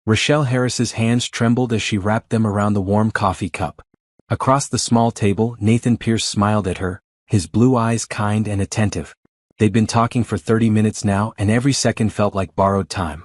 Rochelle Harris's hands trembled as she wrapped them around the warm coffee cup. Across the small table, Nathan Pierce smiled at her, his blue eyes kind and attentive. They'd been talking for 30 minutes now, and every second felt like borrowed time.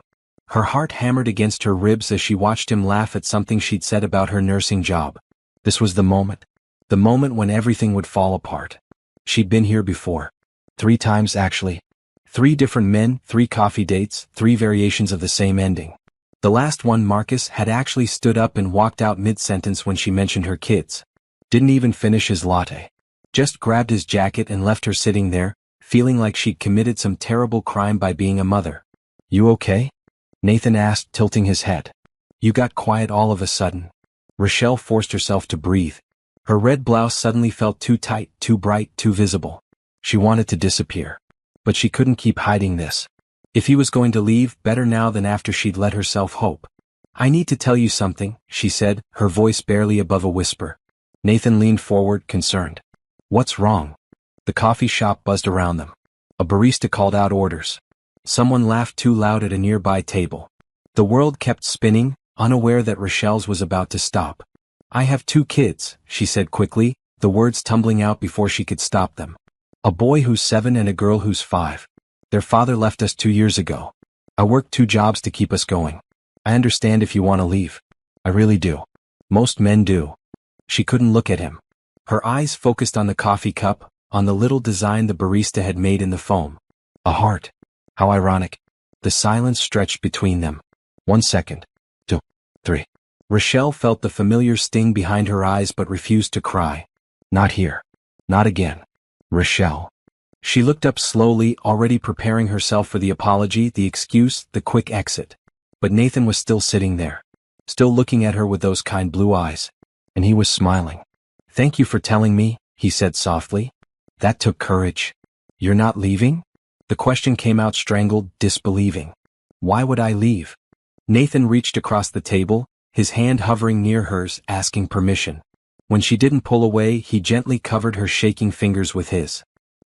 Her heart hammered against her ribs as she watched him laugh at something she'd said about her nursing job. This was the moment. The moment when everything would fall apart. She'd been here before. 3 times actually. 3 different men, 3 coffee dates, 3 variations of the same ending. The last one, Marcus, had actually stood up and walked out mid-sentence when she mentioned her kids. Didn't even finish his latte. Just grabbed his jacket and left her sitting there, feeling like she'd committed some terrible crime by being a mother. "You okay?" Nathan asked, tilting his head. "You got quiet all of a sudden." Rochelle forced herself to breathe. Her red blouse suddenly felt too tight, too bright, too visible. She wanted to disappear. But she couldn't keep hiding this. If he was going to leave, better now than after she'd let herself hope. "I need to tell you something," she said, her voice barely above a whisper. Nathan leaned forward, concerned. "What's wrong?" The coffee shop buzzed around them. A barista called out orders. Someone laughed too loud at a nearby table. The world kept spinning, unaware that Rochelle's was about to stop. "I have 2 kids," she said quickly, the words tumbling out before she could stop them. "A boy who's 7 and a girl who's 5. Their father left us 2 years ago. I worked 2 jobs to keep us going. I understand if you want to leave. I really do. Most men do." She couldn't look at him. Her eyes focused on the coffee cup, on the little design the barista had made in the foam. A heart. How ironic. The silence stretched between them. 1 second. 2. 3. Rochelle felt the familiar sting behind her eyes but refused to cry. Not here. Not again. Rochelle. She looked up slowly, already preparing herself for the apology, the excuse, the quick exit. But Nathan was still sitting there. Still looking at her with those kind blue eyes. And he was smiling. "Thank you for telling me," he said softly. "That took courage." "You're not leaving?" The question came out strangled, disbelieving. "Why would I leave?" Nathan reached across the table, his hand hovering near hers, asking permission. When she didn't pull away, he gently covered her shaking fingers with his.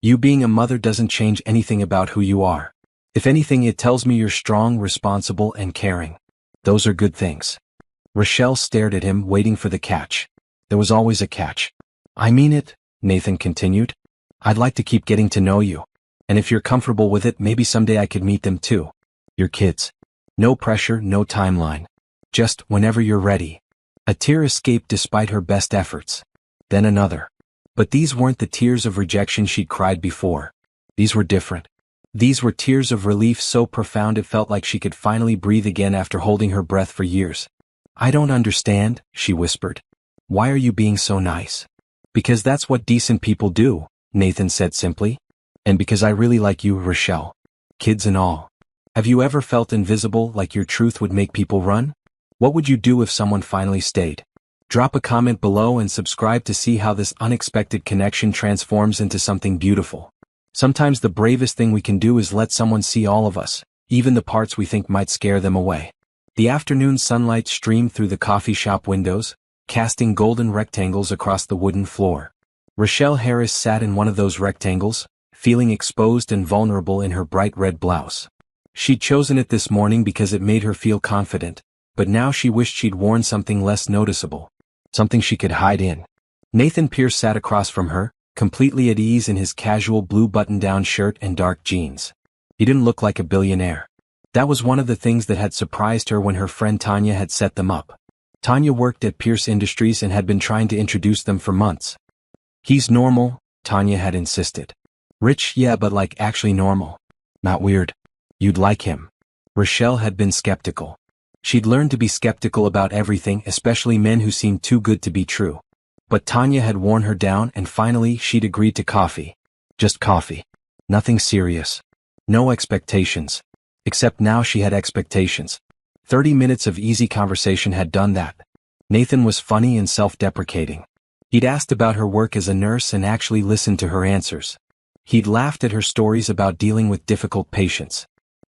"You being a mother doesn't change anything about who you are. If anything, it tells me you're strong, responsible, and caring. Those are good things." Rochelle stared at him, waiting for the catch. There was always a catch. "I mean it," Nathan continued. "I'd like to keep getting to know you. And if you're comfortable with it, maybe someday I could meet them too. Your kids. No pressure, no timeline. Just whenever you're ready." A tear escaped despite her best efforts. Then another. But these weren't the tears of rejection she'd cried before. These were different. These were tears of relief so profound it felt like she could finally breathe again after holding her breath for years. "I don't understand," she whispered. "Why are you being so nice?" "Because that's what decent people do," Nathan said simply. "And because I really like you, Rochelle. Kids and all. Have you ever felt invisible, like your truth would make people run? What would you do if someone finally stayed? Drop a comment below and subscribe to see how this unexpected connection transforms into something beautiful. Sometimes the bravest thing we can do is let someone see all of us, even the parts we think might scare them away. The afternoon sunlight streamed through the coffee shop windows, casting golden rectangles across the wooden floor. Rochelle Harris sat in one of those rectangles, feeling exposed and vulnerable in her bright red blouse. She'd chosen it this morning because it made her feel confident, but now she wished she'd worn something less noticeable. Something she could hide in. Nathan Pierce sat across from her, completely at ease in his casual blue button-down shirt and dark jeans. He didn't look like a billionaire. That was one of the things that had surprised her when her friend Tanya had set them up. Tanya worked at Pierce Industries and had been trying to introduce them for months. "He's normal," Tanya had insisted. "Rich, yeah, but like actually normal. Not weird. You'd like him." Rochelle had been skeptical. She'd learned to be skeptical about everything, especially men who seemed too good to be true. But Tanya had worn her down and finally she'd agreed to coffee. Just coffee. Nothing serious. No expectations. Except now she had expectations. 30 minutes of easy conversation had done that. Nathan was funny and self-deprecating. He'd asked about her work as a nurse and actually listened to her answers. He'd laughed at her stories about dealing with difficult patients.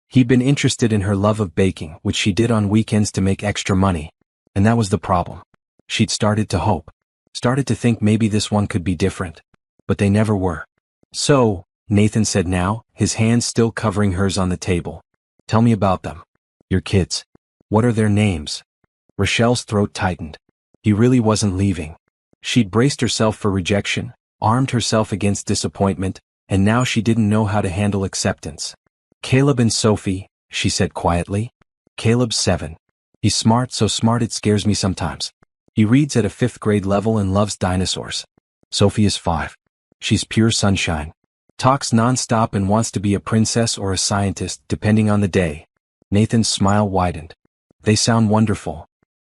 He'd been interested in her love of baking, which she did on weekends to make extra money. And that was the problem. She'd started to hope. Started to think maybe this one could be different. But they never were. "So," Nathan said now, his hands still covering hers on the table. "Tell me about them. Your kids. What are their names? Rochelle's throat tightened. He really wasn't leaving. She'd braced herself for rejection, armed herself against disappointment, and now she didn't know how to handle acceptance. Caleb and Sophie, she said quietly. Caleb's 7. He's smart, so smart it scares me sometimes. He reads at a 5th grade level and loves dinosaurs. Sophie is 5. She's pure sunshine. Talks non-stop and wants to be a princess or a scientist, depending on the day. Nathan's smile widened. They sound wonderful.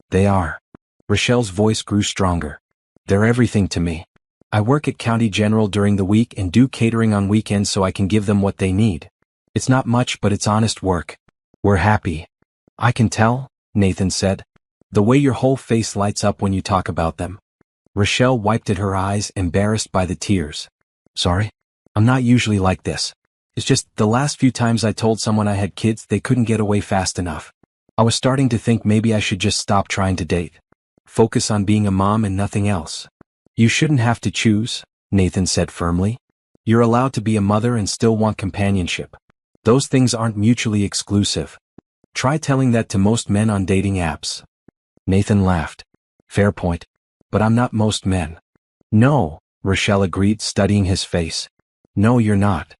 They are. Rochelle's voice grew stronger. They're everything to me. I work at County General during the week and do catering on weekends so I can give them what they need. It's not much, but it's honest work. We're happy. I can tell, Nathan said. The way your whole face lights up when you talk about them. Rochelle wiped at her eyes, embarrassed by the tears. Sorry? I'm not usually like this. It's just, the last few times I told someone I had kids, they couldn't get away fast enough. I was starting to think maybe I should just stop trying to date. Focus on being a mom and nothing else. You shouldn't have to choose, Nathan said firmly. You're allowed to be a mother and still want companionship. Those things aren't mutually exclusive. Try telling that to most men on dating apps. Nathan laughed. Fair point. But I'm not most men. No, Rochelle agreed, studying his face. No, you're not.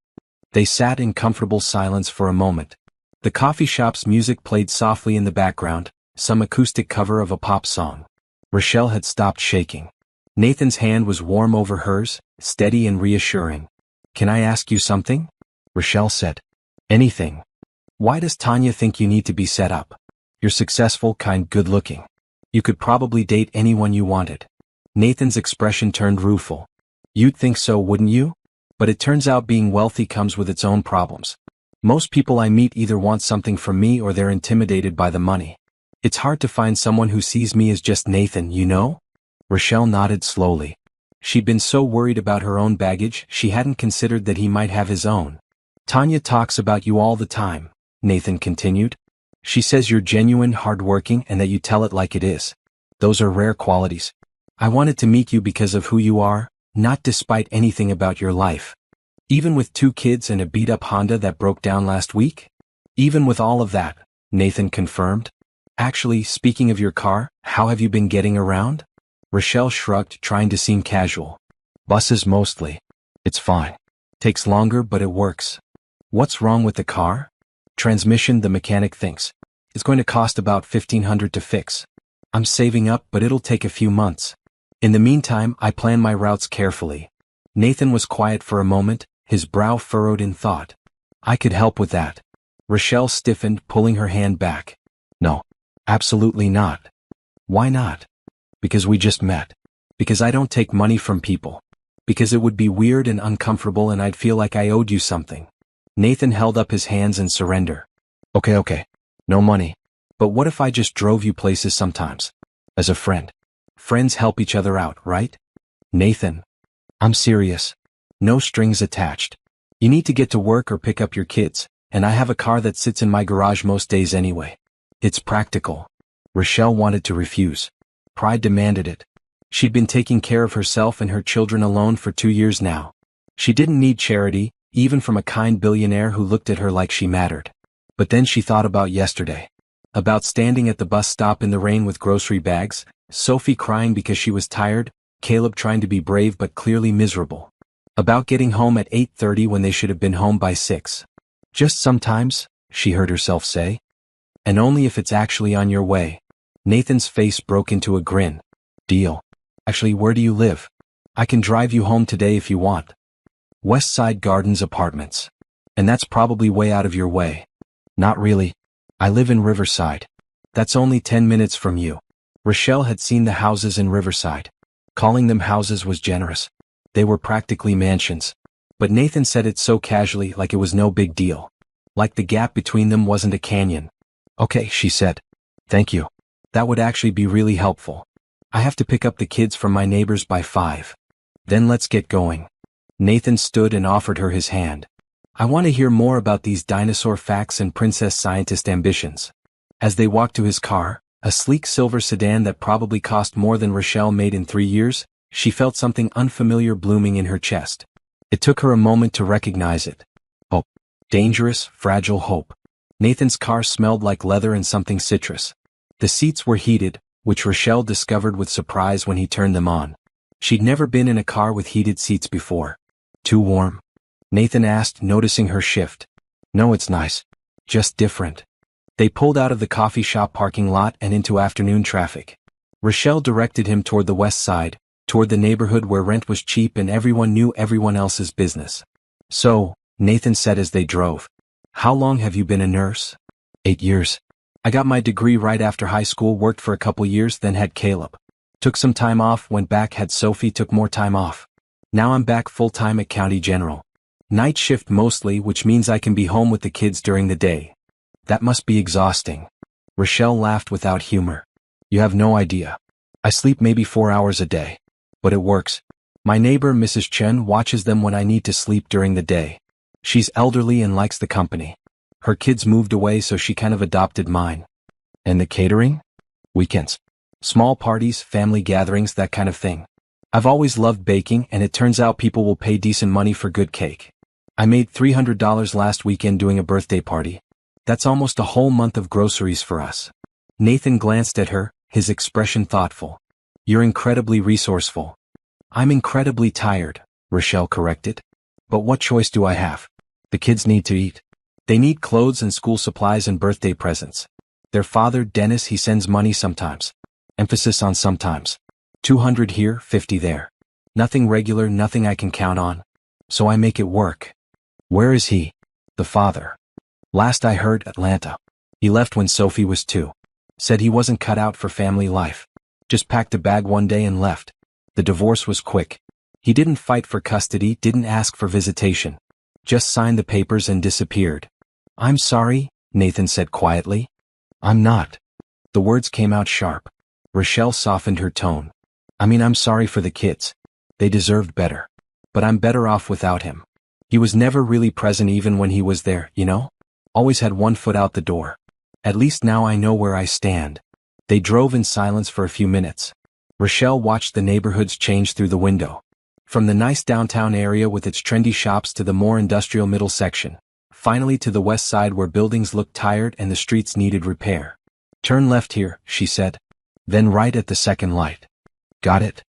They sat in comfortable silence for a moment. The coffee shop's music played softly in the background, some acoustic cover of a pop song. Rochelle had stopped shaking. Nathan's hand was warm over hers, steady and reassuring. Can I ask you something? Rochelle said. Anything. Why does Tanya think you need to be set up? You're successful, kind, good-looking. You could probably date anyone you wanted. Nathan's expression turned rueful. You'd think so, wouldn't you? But it turns out being wealthy comes with its own problems. Most people I meet either want something from me or they're intimidated by the money. It's hard to find someone who sees me as just Nathan, you know? Rochelle nodded slowly. She'd been so worried about her own baggage, she hadn't considered that he might have his own. Tanya talks about you all the time, Nathan continued. She says you're genuine, hardworking, and that you tell it like it is. Those are rare qualities. I wanted to meet you because of who you are, not despite anything about your life. Even with 2 kids and a beat-up Honda that broke down last week? Even with all of that, Nathan confirmed. Actually, speaking of your car, how have you been getting around? Rochelle shrugged, trying to seem casual. Buses mostly. It's fine. Takes longer, but it works. What's wrong with the car? Transmission, the mechanic thinks. It's going to cost about $1,500 to fix. I'm saving up, but it'll take a few months. In the meantime, I plan my routes carefully. Nathan was quiet for a moment, his brow furrowed in thought. I could help with that. Rochelle stiffened, pulling her hand back. No. Absolutely not. Why not? Because we just met. Because I don't take money from people. Because it would be weird and uncomfortable and I'd feel like I owed you something. Nathan held up his hands in surrender. Okay. No money. But what if I just drove you places sometimes? As a friend. Friends help each other out, right? Nathan. I'm serious. No strings attached. You need to get to work or pick up your kids, and I have a car that sits in my garage most days anyway. It's practical. Rochelle wanted to refuse. Pride demanded it. She'd been taking care of herself and her children alone for 2 years now. She didn't need charity, even from a kind billionaire who looked at her like she mattered. But then she thought about yesterday. About standing at the bus stop in the rain with grocery bags, Sophie crying because she was tired, Caleb trying to be brave but clearly miserable. About getting home at 8:30 when they should have been home by 6. Just sometimes, she heard herself say. And only if it's actually on your way. Nathan's face broke into a grin. Deal. Actually, where do you live? I can drive you home today if you want. West Side Gardens Apartments. And that's probably way out of your way. Not really. I live in Riverside. That's only 10 minutes from you. Rochelle had seen the houses in Riverside. Calling them houses was generous. They were practically mansions. But Nathan said it so casually, like it was no big deal. Like the gap between them wasn't a canyon. Okay, she said. Thank you. That would actually be really helpful. I have to pick up the kids from my neighbors by 5. Then let's get going. Nathan stood and offered her his hand. I want to hear more about these dinosaur facts and princess scientist ambitions. As they walked to his car, a sleek silver sedan that probably cost more than Rochelle made in 3 years, she felt something unfamiliar blooming in her chest. It took her a moment to recognize it. Hope. Dangerous, fragile hope. Nathan's car smelled like leather and something citrus. The seats were heated, which Rochelle discovered with surprise when he turned them on. She'd never been in a car with heated seats before. Too warm? Nathan asked, noticing her shift. No, it's nice. Just different. They pulled out of the coffee shop parking lot and into afternoon traffic. Rochelle directed him toward the west side, toward the neighborhood where rent was cheap and everyone knew everyone else's business. So, Nathan said as they drove. How long have you been a nurse? 8 years. I got my degree right after high school, worked for a couple years, then had Caleb. Took some time off, went back, had Sophie, took more time off. Now I'm back full-time at County General. Night shift mostly, which means I can be home with the kids during the day. That must be exhausting. Rochelle laughed without humor. You have no idea. I sleep maybe 4 hours a day. But it works. My neighbor, Mrs. Chen, watches them when I need to sleep during the day. She's elderly and likes the company. Her kids moved away, so she kind of adopted mine. And the catering? Weekends. Small parties, family gatherings, that kind of thing. I've always loved baking, and it turns out people will pay decent money for good cake. I made $300 last weekend doing a birthday party. That's almost a whole month of groceries for us. Nathan glanced at her, his expression thoughtful. You're incredibly resourceful. I'm incredibly tired, Rochelle corrected. But what choice do I have? The kids need to eat. They need clothes and school supplies and birthday presents. Their father, Dennis, he sends money sometimes. Emphasis on sometimes. 200 here, 50 there. Nothing regular, nothing I can count on. So I make it work. Where is he? The father. Last I heard, Atlanta. He left when Sophie was 2. Said he wasn't cut out for family life. Just packed a bag one day and left. The divorce was quick. He didn't fight for custody, didn't ask for visitation. Just signed the papers and disappeared. I'm sorry, Nathan said quietly. I'm not. The words came out sharp. Rochelle softened her tone. I'm sorry for the kids. They deserved better. But I'm better off without him. He was never really present even when he was there, you know? Always had one foot out the door. At least now I know where I stand. They drove in silence for a few minutes. Rochelle watched the neighborhoods change through the window. From the nice downtown area with its trendy shops to the more industrial middle section. Finally to the west side where buildings looked tired and the streets needed repair. Turn left here, she said. Then right at the second light. Got it?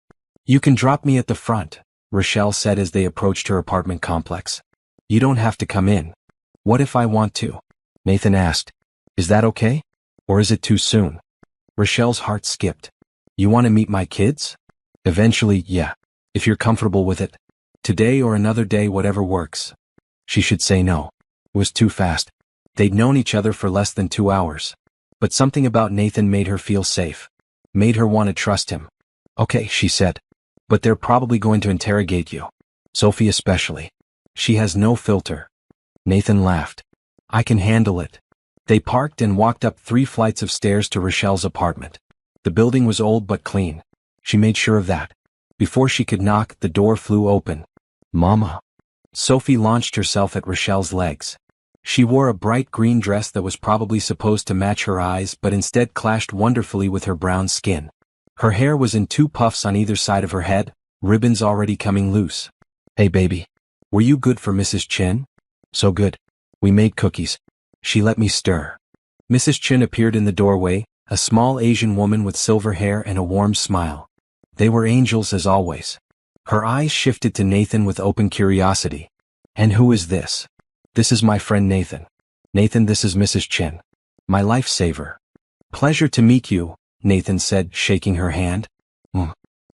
You can drop me at the front, Rochelle said as they approached her apartment complex. You don't have to come in. What if I want to? Nathan asked. Is that okay? Or is it too soon? Rochelle's heart skipped. You want to meet my kids? Eventually, yeah. If you're comfortable with it. Today or another day, whatever works. She should say no. It was too fast. They'd known each other for less than 2 hours. But something about Nathan made her feel safe. Made her want to trust him. Okay, she said. But they're probably going to interrogate you. Sophie especially. She has no filter. Nathan laughed. I can handle it. They parked and walked up 3 flights of stairs to Rochelle's apartment. The building was old but clean. She made sure of that. Before she could knock, the door flew open. Mama. Sophie launched herself at Rochelle's legs. She wore a bright green dress that was probably supposed to match her eyes but instead clashed wonderfully with her brown skin. Her hair was in 2 puffs on either side of her head, ribbons already coming loose. Hey baby. Were you good for Mrs. Chen? So good. We made cookies. She let me stir. Mrs. Chen appeared in the doorway, a small Asian woman with silver hair and a warm smile. They were angels as always. Her eyes shifted to Nathan with open curiosity. And who is this? This is my friend Nathan. Nathan, this is Mrs. Chen. My lifesaver. Pleasure to meet you, Nathan said, shaking her hand.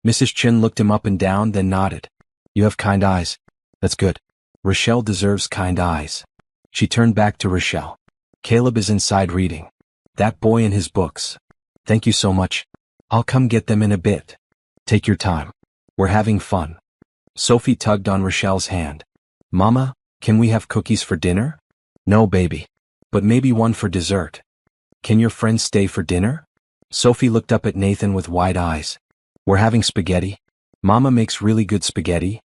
Mrs. Chen looked him up and down, then nodded. You have kind eyes. That's good. Rochelle deserves kind eyes. She turned back to Rochelle. Caleb is inside reading. That boy and his books. Thank you so much. I'll come get them in a bit. Take your time. We're having fun. Sophie tugged on Rochelle's hand. Mama, can we have cookies for dinner? No, baby. But maybe one for dessert. Can your friends stay for dinner? Sophie looked up at Nathan with wide eyes. We're having spaghetti. Mama makes really good spaghetti.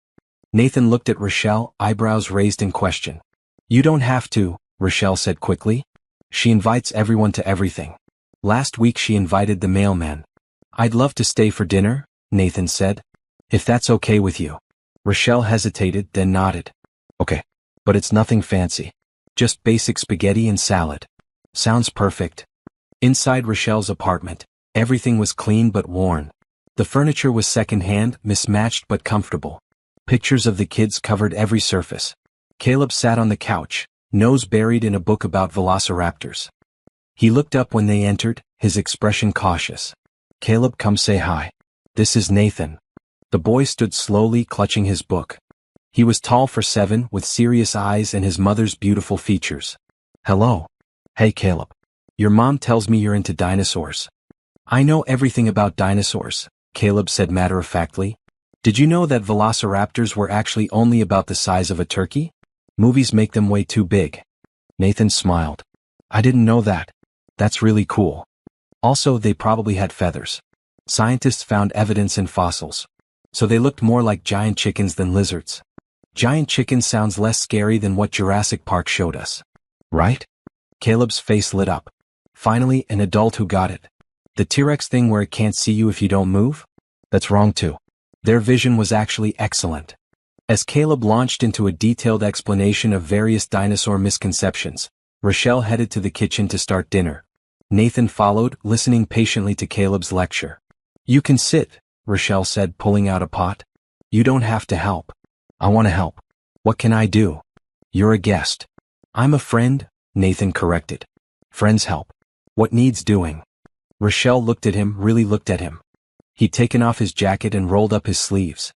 Nathan looked at Rochelle, eyebrows raised in question. You don't have to, Rochelle said quickly. She invites everyone to everything. Last week she invited the mailman. I'd love to stay for dinner, Nathan said. If that's okay with you. Rochelle hesitated, then nodded. Okay. But it's nothing fancy. Just basic spaghetti and salad. Sounds perfect. Inside Rochelle's apartment, everything was clean but worn. The furniture was second-hand, mismatched but comfortable. Pictures of the kids covered every surface. Caleb sat on the couch, nose buried in a book about velociraptors. He looked up when they entered, his expression cautious. "Caleb, come say hi. This is Nathan." The boy stood slowly, clutching his book. He was tall for 7, with serious eyes and his mother's beautiful features. "Hello." "Hey Caleb. Your mom tells me you're into dinosaurs." "I know everything about dinosaurs," Caleb said matter-of-factly. "Did you know that velociraptors were actually only about the size of a turkey? Movies make them way too big." Nathan smiled. "I didn't know that. That's really cool. Also, they probably had feathers. Scientists found evidence in fossils. So they looked more like giant chickens than lizards." "Giant chickens sounds less scary than what Jurassic Park showed us. Right?" Caleb's face lit up. Finally, an adult who got it. "The T-Rex thing where it can't see you if you don't move? That's wrong too." Their vision was actually excellent. As Caleb launched into a detailed explanation of various dinosaur misconceptions, Rochelle headed to the kitchen to start dinner. Nathan followed, listening patiently to Caleb's lecture. "You can sit," Rochelle said, pulling out a pot. "You don't have to help." "I want to help. What can I do?" "You're a guest." "I'm a friend," Nathan corrected. "Friends help. What needs doing?" Rochelle looked at him, really looked at him. He'd taken off his jacket and rolled up his sleeves.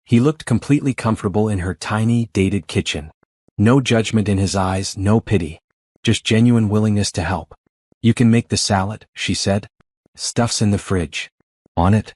He looked completely comfortable in her tiny, dated kitchen. No judgment in his eyes, no pity. Just genuine willingness to help. "You can make the salad," she said. "Stuff's in the fridge." "On it."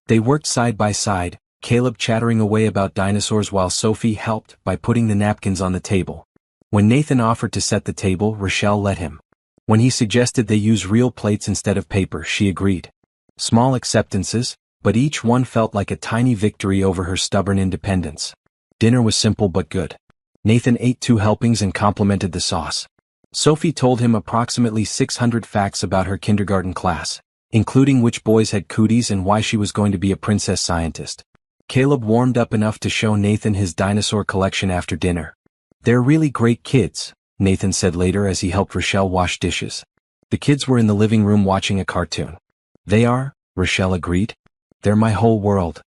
They worked side by side, Caleb chattering away about dinosaurs while Sophie helped by putting the napkins on the table. When Nathan offered to set the table, Rochelle let him. When he suggested they use real plates instead of paper, she agreed. Small acceptances, but each one felt like a tiny victory over her stubborn independence. Dinner was simple but good. Nathan ate 2 helpings and complimented the sauce. Sophie told him approximately 600 facts about her kindergarten class, including which boys had cooties and why she was going to be a princess scientist. Caleb warmed up enough to show Nathan his dinosaur collection after dinner. "They're really great kids," Nathan said later as he helped Rochelle wash dishes. The kids were in the living room watching a cartoon. "They are," Rochelle agreed. "They're my whole world."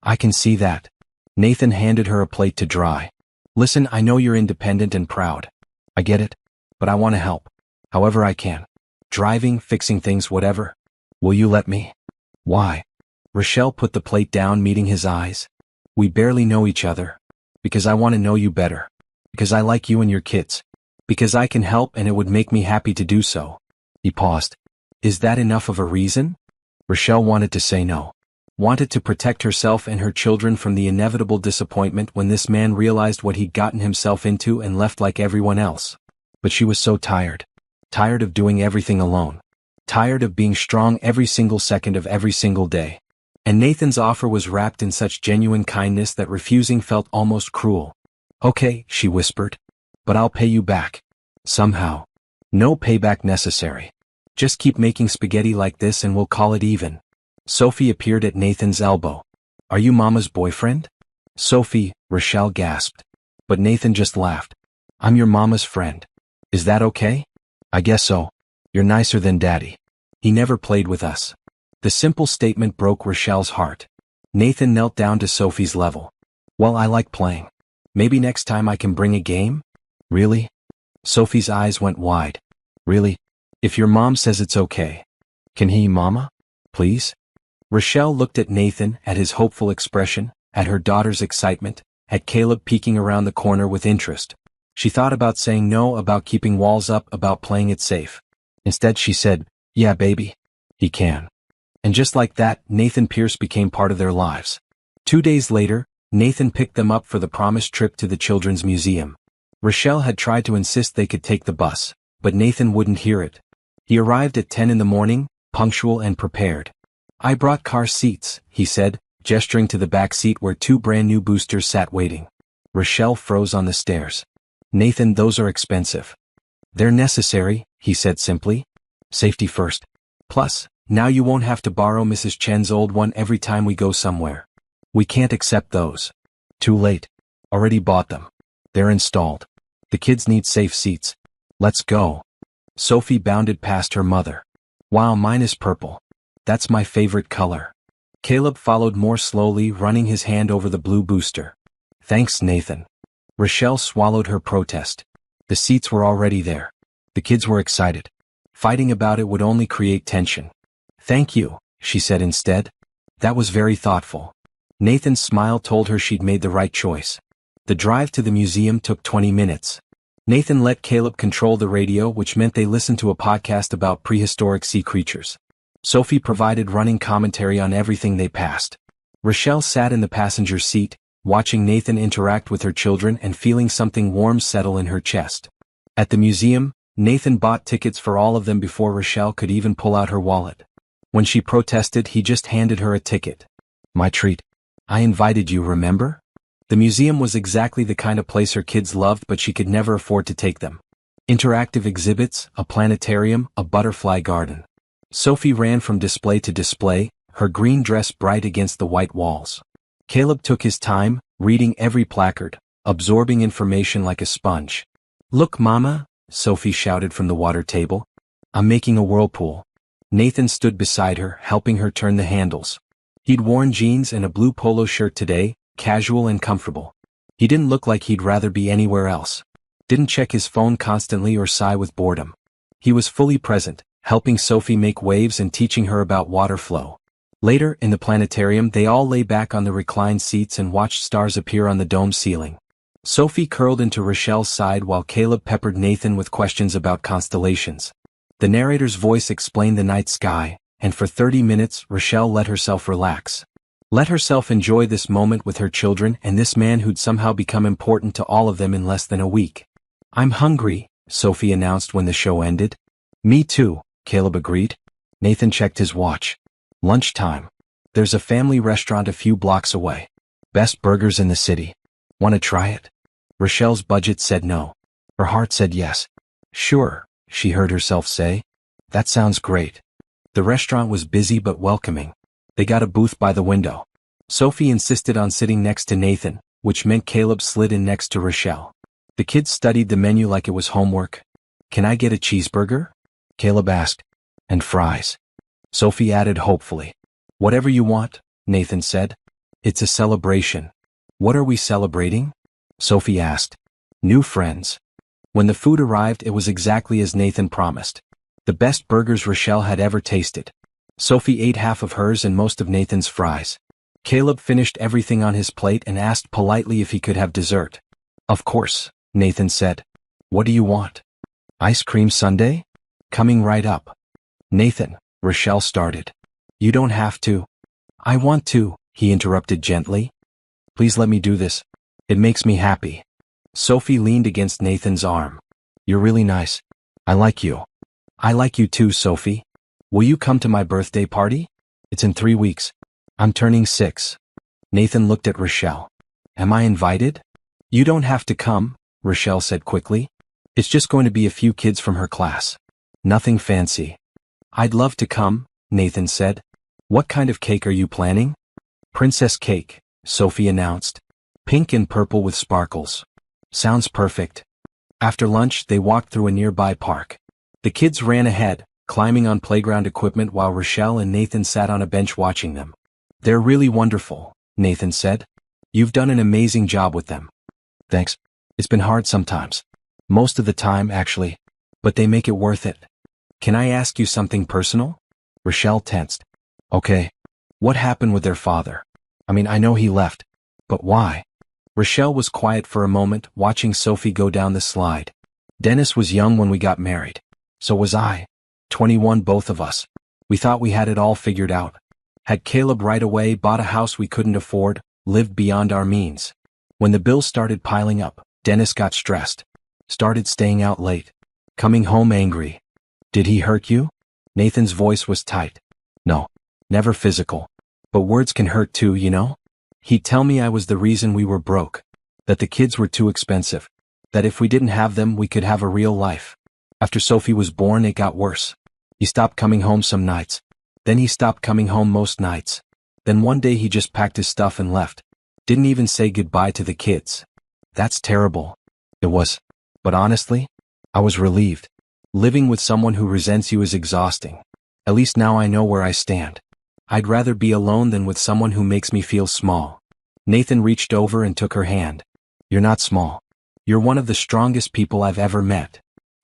"I can see that." Nathan handed her a plate to dry. "Listen, I know you're independent and proud. I get it. But I want to help. However I can. Driving, fixing things, whatever. Will you let me?" "Why?" Rochelle put the plate down, meeting his eyes. "We barely know each other. Because I want to know you better. Because I like you and your kids. Because I can help and it would make me happy to do so." He paused. "Is that enough of a reason?" Rochelle wanted to say no. Wanted to protect herself and her children from the inevitable disappointment when this man realized what he'd gotten himself into and left like everyone else. But she was so tired. Tired of doing everything alone. Tired of being strong every single second of every single day. And Nathan's offer was wrapped in such genuine kindness that refusing felt almost cruel. "Okay," she whispered. "But I'll pay you back. Somehow. No payback necessary. Just keep making spaghetti like this and we'll call it even." Sophie appeared at Nathan's elbow. "Are you Mama's boyfriend?" "Sophie," Rochelle gasped. But Nathan just laughed. "I'm your mama's friend. Is that okay?" "I guess so. You're nicer than Daddy. He never played with us." The simple statement broke Rochelle's heart. Nathan knelt down to Sophie's level. "Well, I like playing. Maybe next time I can bring a game?" "Really?" Sophie's eyes went wide. "Really? If your mom says it's okay. Can he, Mama? Please?" Rochelle looked at Nathan, at his hopeful expression, at her daughter's excitement, at Caleb peeking around the corner with interest. She thought about saying no, about keeping walls up, about playing it safe. Instead she said, "Yeah, baby. He can." And just like that, Nathan Pierce became part of their lives. 2 days later, Nathan picked them up for the promised trip to the Children's Museum. Rochelle had tried to insist they could take the bus, but Nathan wouldn't hear it. He arrived at 10 in the morning, punctual and prepared. "I brought car seats," he said, gesturing to the back seat where 2 brand new boosters sat waiting. Rochelle froze on the stairs. "Nathan, those are expensive." "They're necessary," he said simply. "Safety first. Plus, now you won't have to borrow Mrs. Chen's old one every time we go somewhere. We can't accept those." "Too late. Already bought them. They're installed. The kids need safe seats. Let's go." Sophie bounded past her mother. Wow, mine is purple. That's my favorite color. Caleb followed more slowly, running his hand over the blue booster. Thanks, Nathan. Rochelle swallowed her protest. The seats were already there. The kids were excited. Fighting about it would only create tension. Thank you, she said instead. That was very thoughtful. Nathan's smile told her she'd made the right choice. The drive to the museum took 20 minutes. Nathan let Caleb control the radio, which meant they listened to a podcast about prehistoric sea creatures. Sophie provided running commentary on everything they passed. Rochelle sat in the passenger seat, watching Nathan interact with her children and feeling something warm settle in her chest. At the museum, Nathan bought tickets for all of them before Rochelle could even pull out her wallet. When she protested, he just handed her a ticket. My treat. I invited you, remember? The museum was exactly the kind of place her kids loved, but she could never afford to take them. Interactive exhibits, a planetarium, a butterfly garden. Sophie ran from display to display, her green dress bright against the white walls. Caleb took his time, reading every placard, absorbing information like a sponge. Look, Mama, Sophie shouted from the water table. I'm making a whirlpool. Nathan stood beside her, helping her turn the handles. He'd worn jeans and a blue polo shirt today, casual and comfortable. He didn't look like he'd rather be anywhere else. Didn't check his phone constantly or sigh with boredom. He was fully present, helping Sophie make waves and teaching her about water flow. Later, in the planetarium, they all lay back on the reclined seats and watched stars appear on the dome ceiling. Sophie curled into Rochelle's side while Caleb peppered Nathan with questions about constellations. The narrator's voice explained the night sky, and for 30 minutes Rochelle let herself relax. Let herself enjoy this moment with her children and this man who'd somehow become important to all of them in less than a week. I'm hungry, Sophie announced when the show ended. Me too, Caleb agreed. Nathan checked his watch. Lunchtime. There's a family restaurant a few blocks away. Best burgers in the city. Want to try it? Rochelle's budget said no. Her heart said yes. Sure, she heard herself say. That sounds great. The restaurant was busy but welcoming. They got a booth by the window. Sophie insisted on sitting next to Nathan, which meant Caleb slid in next to Rochelle. The kids studied the menu like it was homework. Can I get a cheeseburger? Caleb asked. And fries. Sophie added hopefully. Whatever you want, Nathan said. It's a celebration. What are we celebrating? Sophie asked. New friends. When the food arrived, it was exactly as Nathan promised. The best burgers Rochelle had ever tasted. Sophie ate half of hers and most of Nathan's fries. Caleb finished everything on his plate and asked politely if he could have dessert. Of course, Nathan said. What do you want? Ice cream sundae? Coming right up. Nathan, Rochelle started. You don't have to. I want to, he interrupted gently. Please let me do this. It makes me happy. Sophie leaned against Nathan's arm. You're really nice. I like you. I like you too, Sophie. Will you come to my birthday party? It's in 3 weeks. I'm turning 6. Nathan looked at Rochelle. Am I invited? You don't have to come, Rochelle said quickly. It's just going to be a few kids from her class. Nothing fancy. I'd love to come, Nathan said. What kind of cake are you planning? Princess cake, Sophie announced. Pink and purple with sparkles. Sounds perfect. After lunch, they walked through a nearby park. The kids ran ahead, climbing on playground equipment while Rochelle and Nathan sat on a bench watching them. They're really wonderful, Nathan said. You've done an amazing job with them. Thanks. It's been hard sometimes. Most of the time, actually. But they make it worth it. Can I ask you something personal? Rochelle tensed. Okay. What happened with their father? I know he left. But why? Rochelle was quiet for a moment, watching Sophie go down the slide. Dennis was young when we got married. So was I. 21, both of us. We thought we had it all figured out. Had Caleb right away, bought a house we couldn't afford, lived beyond our means. When the bills started piling up, Dennis got stressed. Started staying out late. Coming home angry. Did he hurt you? Nathan's voice was tight. No. Never physical. But words can hurt too, you know? He'd tell me I was the reason we were broke. That the kids were too expensive. That if we didn't have them, we could have a real life. After Sophie was born, it got worse. He stopped coming home some nights. Then he stopped coming home most nights. Then one day he just packed his stuff and left. Didn't even say goodbye to the kids. That's terrible. It was. But honestly, I was relieved. Living with someone who resents you is exhausting. At least now I know where I stand. I'd rather be alone than with someone who makes me feel small. Nathan reached over and took her hand. You're not small. You're one of the strongest people I've ever met.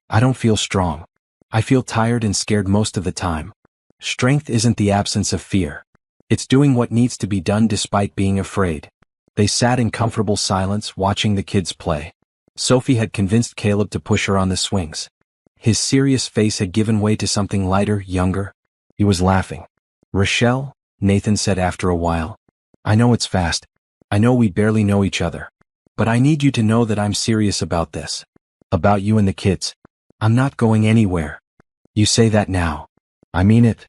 I don't feel strong. I feel tired and scared most of the time. Strength isn't the absence of fear. It's doing what needs to be done despite being afraid. They sat in comfortable silence watching the kids play. Sophie had convinced Caleb to push her on the swings. His serious face had given way to something lighter, younger. He was laughing. Rochelle, Nathan said after a while. I know it's fast. I know we barely know each other. But I need you to know that I'm serious about this. About you and the kids. I'm not going anywhere. You say that now. I mean it.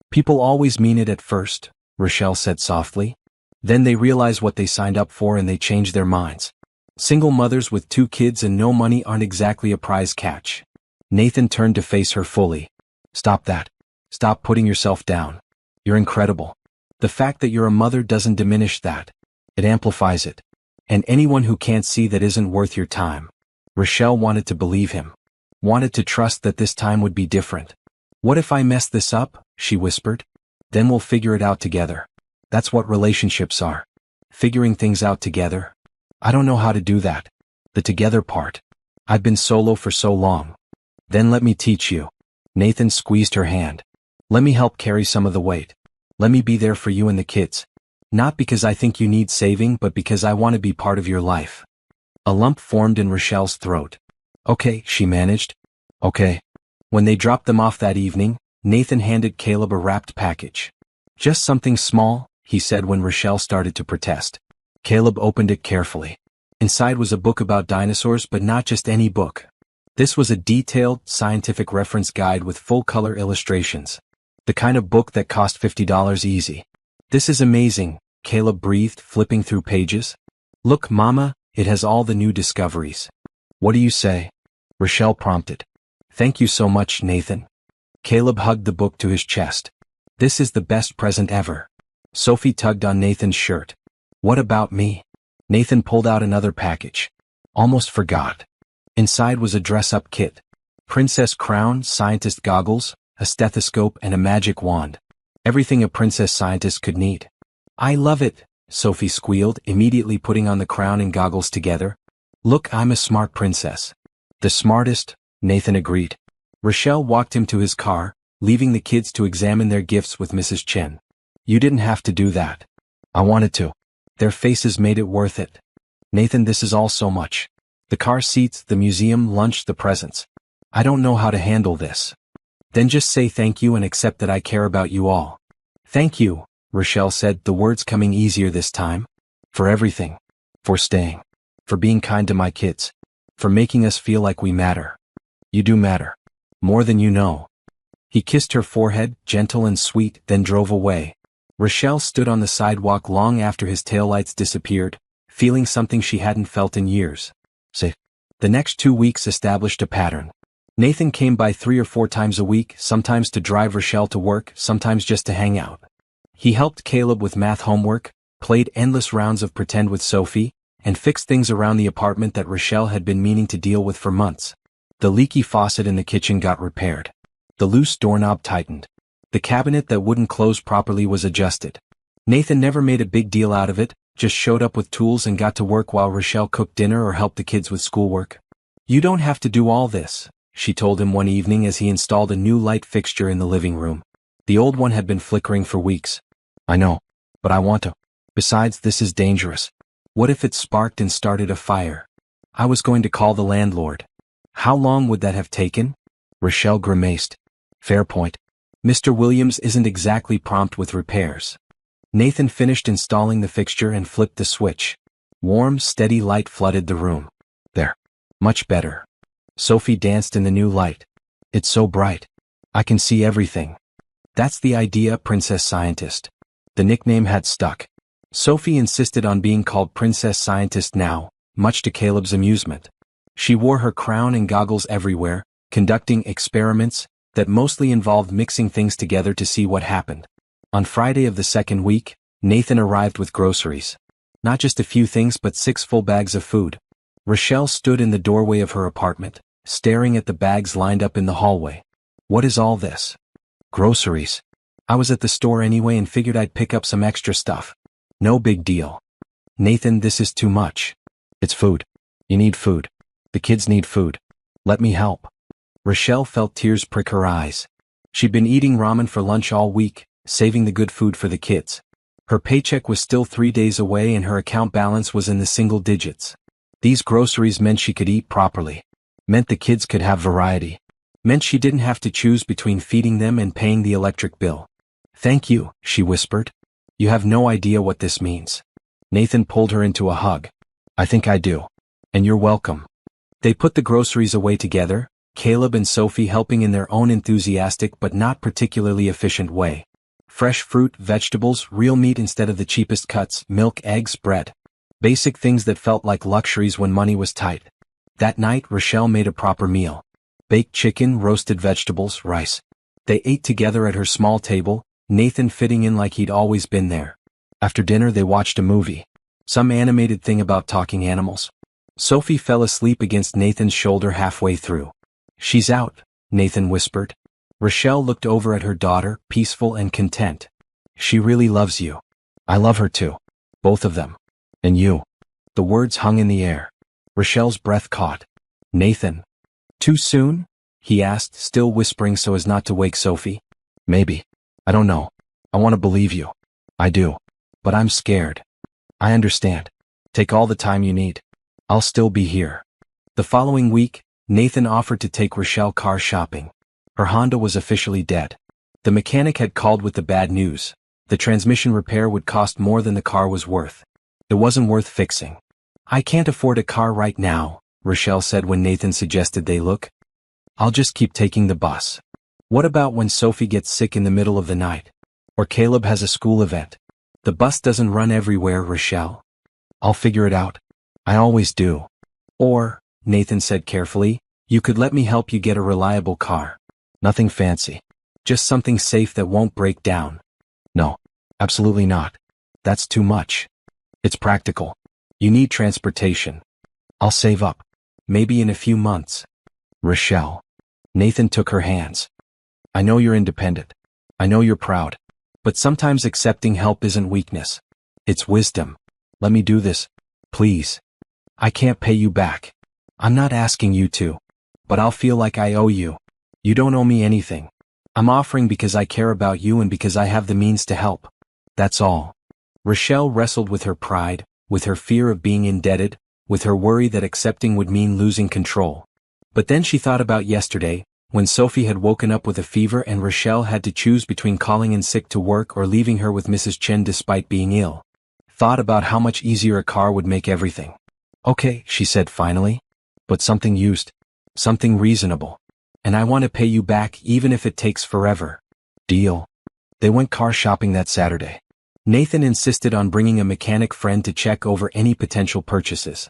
People always mean it at first, Rochelle said softly. Then they realize what they signed up for and they change their minds. Single mothers with 2 kids and no money aren't exactly a prize catch. Nathan turned to face her fully. Stop that. Stop putting yourself down. You're incredible. The fact that you're a mother doesn't diminish that. It amplifies it. And anyone who can't see that isn't worth your time. Rochelle wanted to believe him. Wanted to trust that this time would be different. What if I mess this up? She whispered. Then we'll figure it out together. That's what relationships are. Figuring things out together. I don't know how to do that. The together part. I've been solo for so long. Then let me teach you. Nathan squeezed her hand. Let me help carry some of the weight. Let me be there for you and the kids. Not because I think you need saving, but because I want to be part of your life. A lump formed in Rochelle's throat. Okay, she managed. Okay. When they dropped them off that evening, Nathan handed Caleb a wrapped package. Just something small, he said when Rochelle started to protest. Caleb opened it carefully. Inside was a book about dinosaurs, but not just any book. This was a detailed, scientific reference guide with full-color illustrations. The kind of book that cost $50 easy. This is amazing, Caleb breathed, flipping through pages. Look, Mama, it has all the new discoveries. What do you say? Rochelle prompted. Thank you so much, Nathan. Caleb hugged the book to his chest. This is the best present ever. Sophie tugged on Nathan's shirt. What about me? Nathan pulled out another package. Almost forgot. Inside was a dress-up kit. Princess crown, scientist goggles, a stethoscope and a magic wand. Everything a princess scientist could need. I love it, Sophie squealed, immediately putting on the crown and goggles together. Look, I'm a smart princess. The smartest, Nathan agreed. Rochelle walked him to his car, leaving the kids to examine their gifts with Mrs. Chen. You didn't have to do that. I wanted to. Their faces made it worth it. Nathan, this is all so much. The car seats, the museum, lunch, the presents. I don't know how to handle this. Then just say thank you and accept that I care about you all. Thank you, Rochelle said, the words coming easier this time. For everything. For staying. For being kind to my kids. For making us feel like we matter. You do matter. More than you know. He kissed her forehead, gentle and sweet, then drove away. Rochelle stood on the sidewalk long after his taillights disappeared, feeling something she hadn't felt in years. The next 2 weeks established a pattern. Nathan came by 3 or 4 times a week, sometimes to drive Rochelle to work, sometimes just to hang out. He helped Caleb with math homework, played endless rounds of pretend with Sophie, and fixed things around the apartment that Rochelle had been meaning to deal with for months. The leaky faucet in the kitchen got repaired. The loose doorknob tightened. The cabinet that wouldn't close properly was adjusted. Nathan never made a big deal out of it, just showed up with tools and got to work while Rochelle cooked dinner or helped the kids with schoolwork. You don't have to do all this, she told him one evening as he installed a new light fixture in the living room. The old one had been flickering for weeks. I know, but I want to. Besides, this is dangerous. What if it sparked and started a fire? I was going to call the landlord. How long would that have taken? Rochelle grimaced. Fair point. Mr. Williams isn't exactly prompt with repairs. Nathan finished installing the fixture and flipped the switch. Warm, steady light flooded the room. There. Much better. Sophie danced in the new light. It's so bright. I can see everything. That's the idea, Princess Scientist. The nickname had stuck. Sophie insisted on being called Princess Scientist now, much to Caleb's amusement. She wore her crown and goggles everywhere, conducting experiments that mostly involved mixing things together to see what happened. On Friday of the second week, Nathan arrived with groceries. Not just a few things but 6 full bags of food. Rochelle stood in the doorway of her apartment, staring at the bags lined up in the hallway. What is all this? Groceries. I was at the store anyway and figured I'd pick up some extra stuff. No big deal. Nathan, this is too much. It's food. You need food. The kids need food. Let me help. Rochelle felt tears prick her eyes. She'd been eating ramen for lunch all week, saving the good food for the kids. Her paycheck was still 3 days away and her account balance was in the single digits. These groceries meant she could eat properly. Meant the kids could have variety. Meant she didn't have to choose between feeding them and paying the electric bill. Thank you, she whispered. You have no idea what this means. Nathan pulled her into a hug. I think I do. And you're welcome. They put the groceries away together, Caleb and Sophie helping in their own enthusiastic but not particularly efficient way. Fresh fruit, vegetables, real meat instead of the cheapest cuts, milk, eggs, bread. Basic things that felt like luxuries when money was tight. That night, Rochelle made a proper meal. Baked chicken, roasted vegetables, rice. They ate together at her small table, Nathan fitting in like he'd always been there. After dinner they watched a movie. Some animated thing about talking animals. Sophie fell asleep against Nathan's shoulder halfway through. She's out, Nathan whispered. Rochelle looked over at her daughter, peaceful and content. She really loves you. I love her too. Both of them. And you. The words hung in the air. Rochelle's breath caught. Nathan. Too soon? He asked, still whispering so as not to wake Sophie. Maybe. I don't know. I want to believe you. I do. But I'm scared. I understand. Take all the time you need. I'll still be here. The following week, Nathan offered to take Rochelle car shopping. Her Honda was officially dead. The mechanic had called with the bad news. The transmission repair would cost more than the car was worth. It wasn't worth fixing. I can't afford a car right now, Rochelle said when Nathan suggested they look. I'll just keep taking the bus. What about when Sophie gets sick in the middle of the night? Or Caleb has a school event? The bus doesn't run everywhere, Rochelle. I'll figure it out. I always do. Or, Nathan said carefully, you could let me help you get a reliable car. Nothing fancy. Just something safe that won't break down. No, absolutely not. That's too much. It's practical. You need transportation. I'll save up. Maybe in a few months. Rochelle. Nathan took her hands. I know you're independent. I know you're proud. But sometimes accepting help isn't weakness. It's wisdom. Let me do this. Please. I can't pay you back. I'm not asking you to. But I'll feel like I owe you. You don't owe me anything. I'm offering because I care about you and because I have the means to help. That's all. Rochelle wrestled with her pride, with her fear of being indebted, with her worry that accepting would mean losing control. But then she thought about yesterday, when Sophie had woken up with a fever and Rochelle had to choose between calling in sick to work or leaving her with Mrs. Chen despite being ill. Thought about how much easier a car would make everything. Okay, she said finally. But something used. Something reasonable. And I want to pay you back even if it takes forever. Deal. They went car shopping that Saturday. Nathan insisted on bringing a mechanic friend to check over any potential purchases.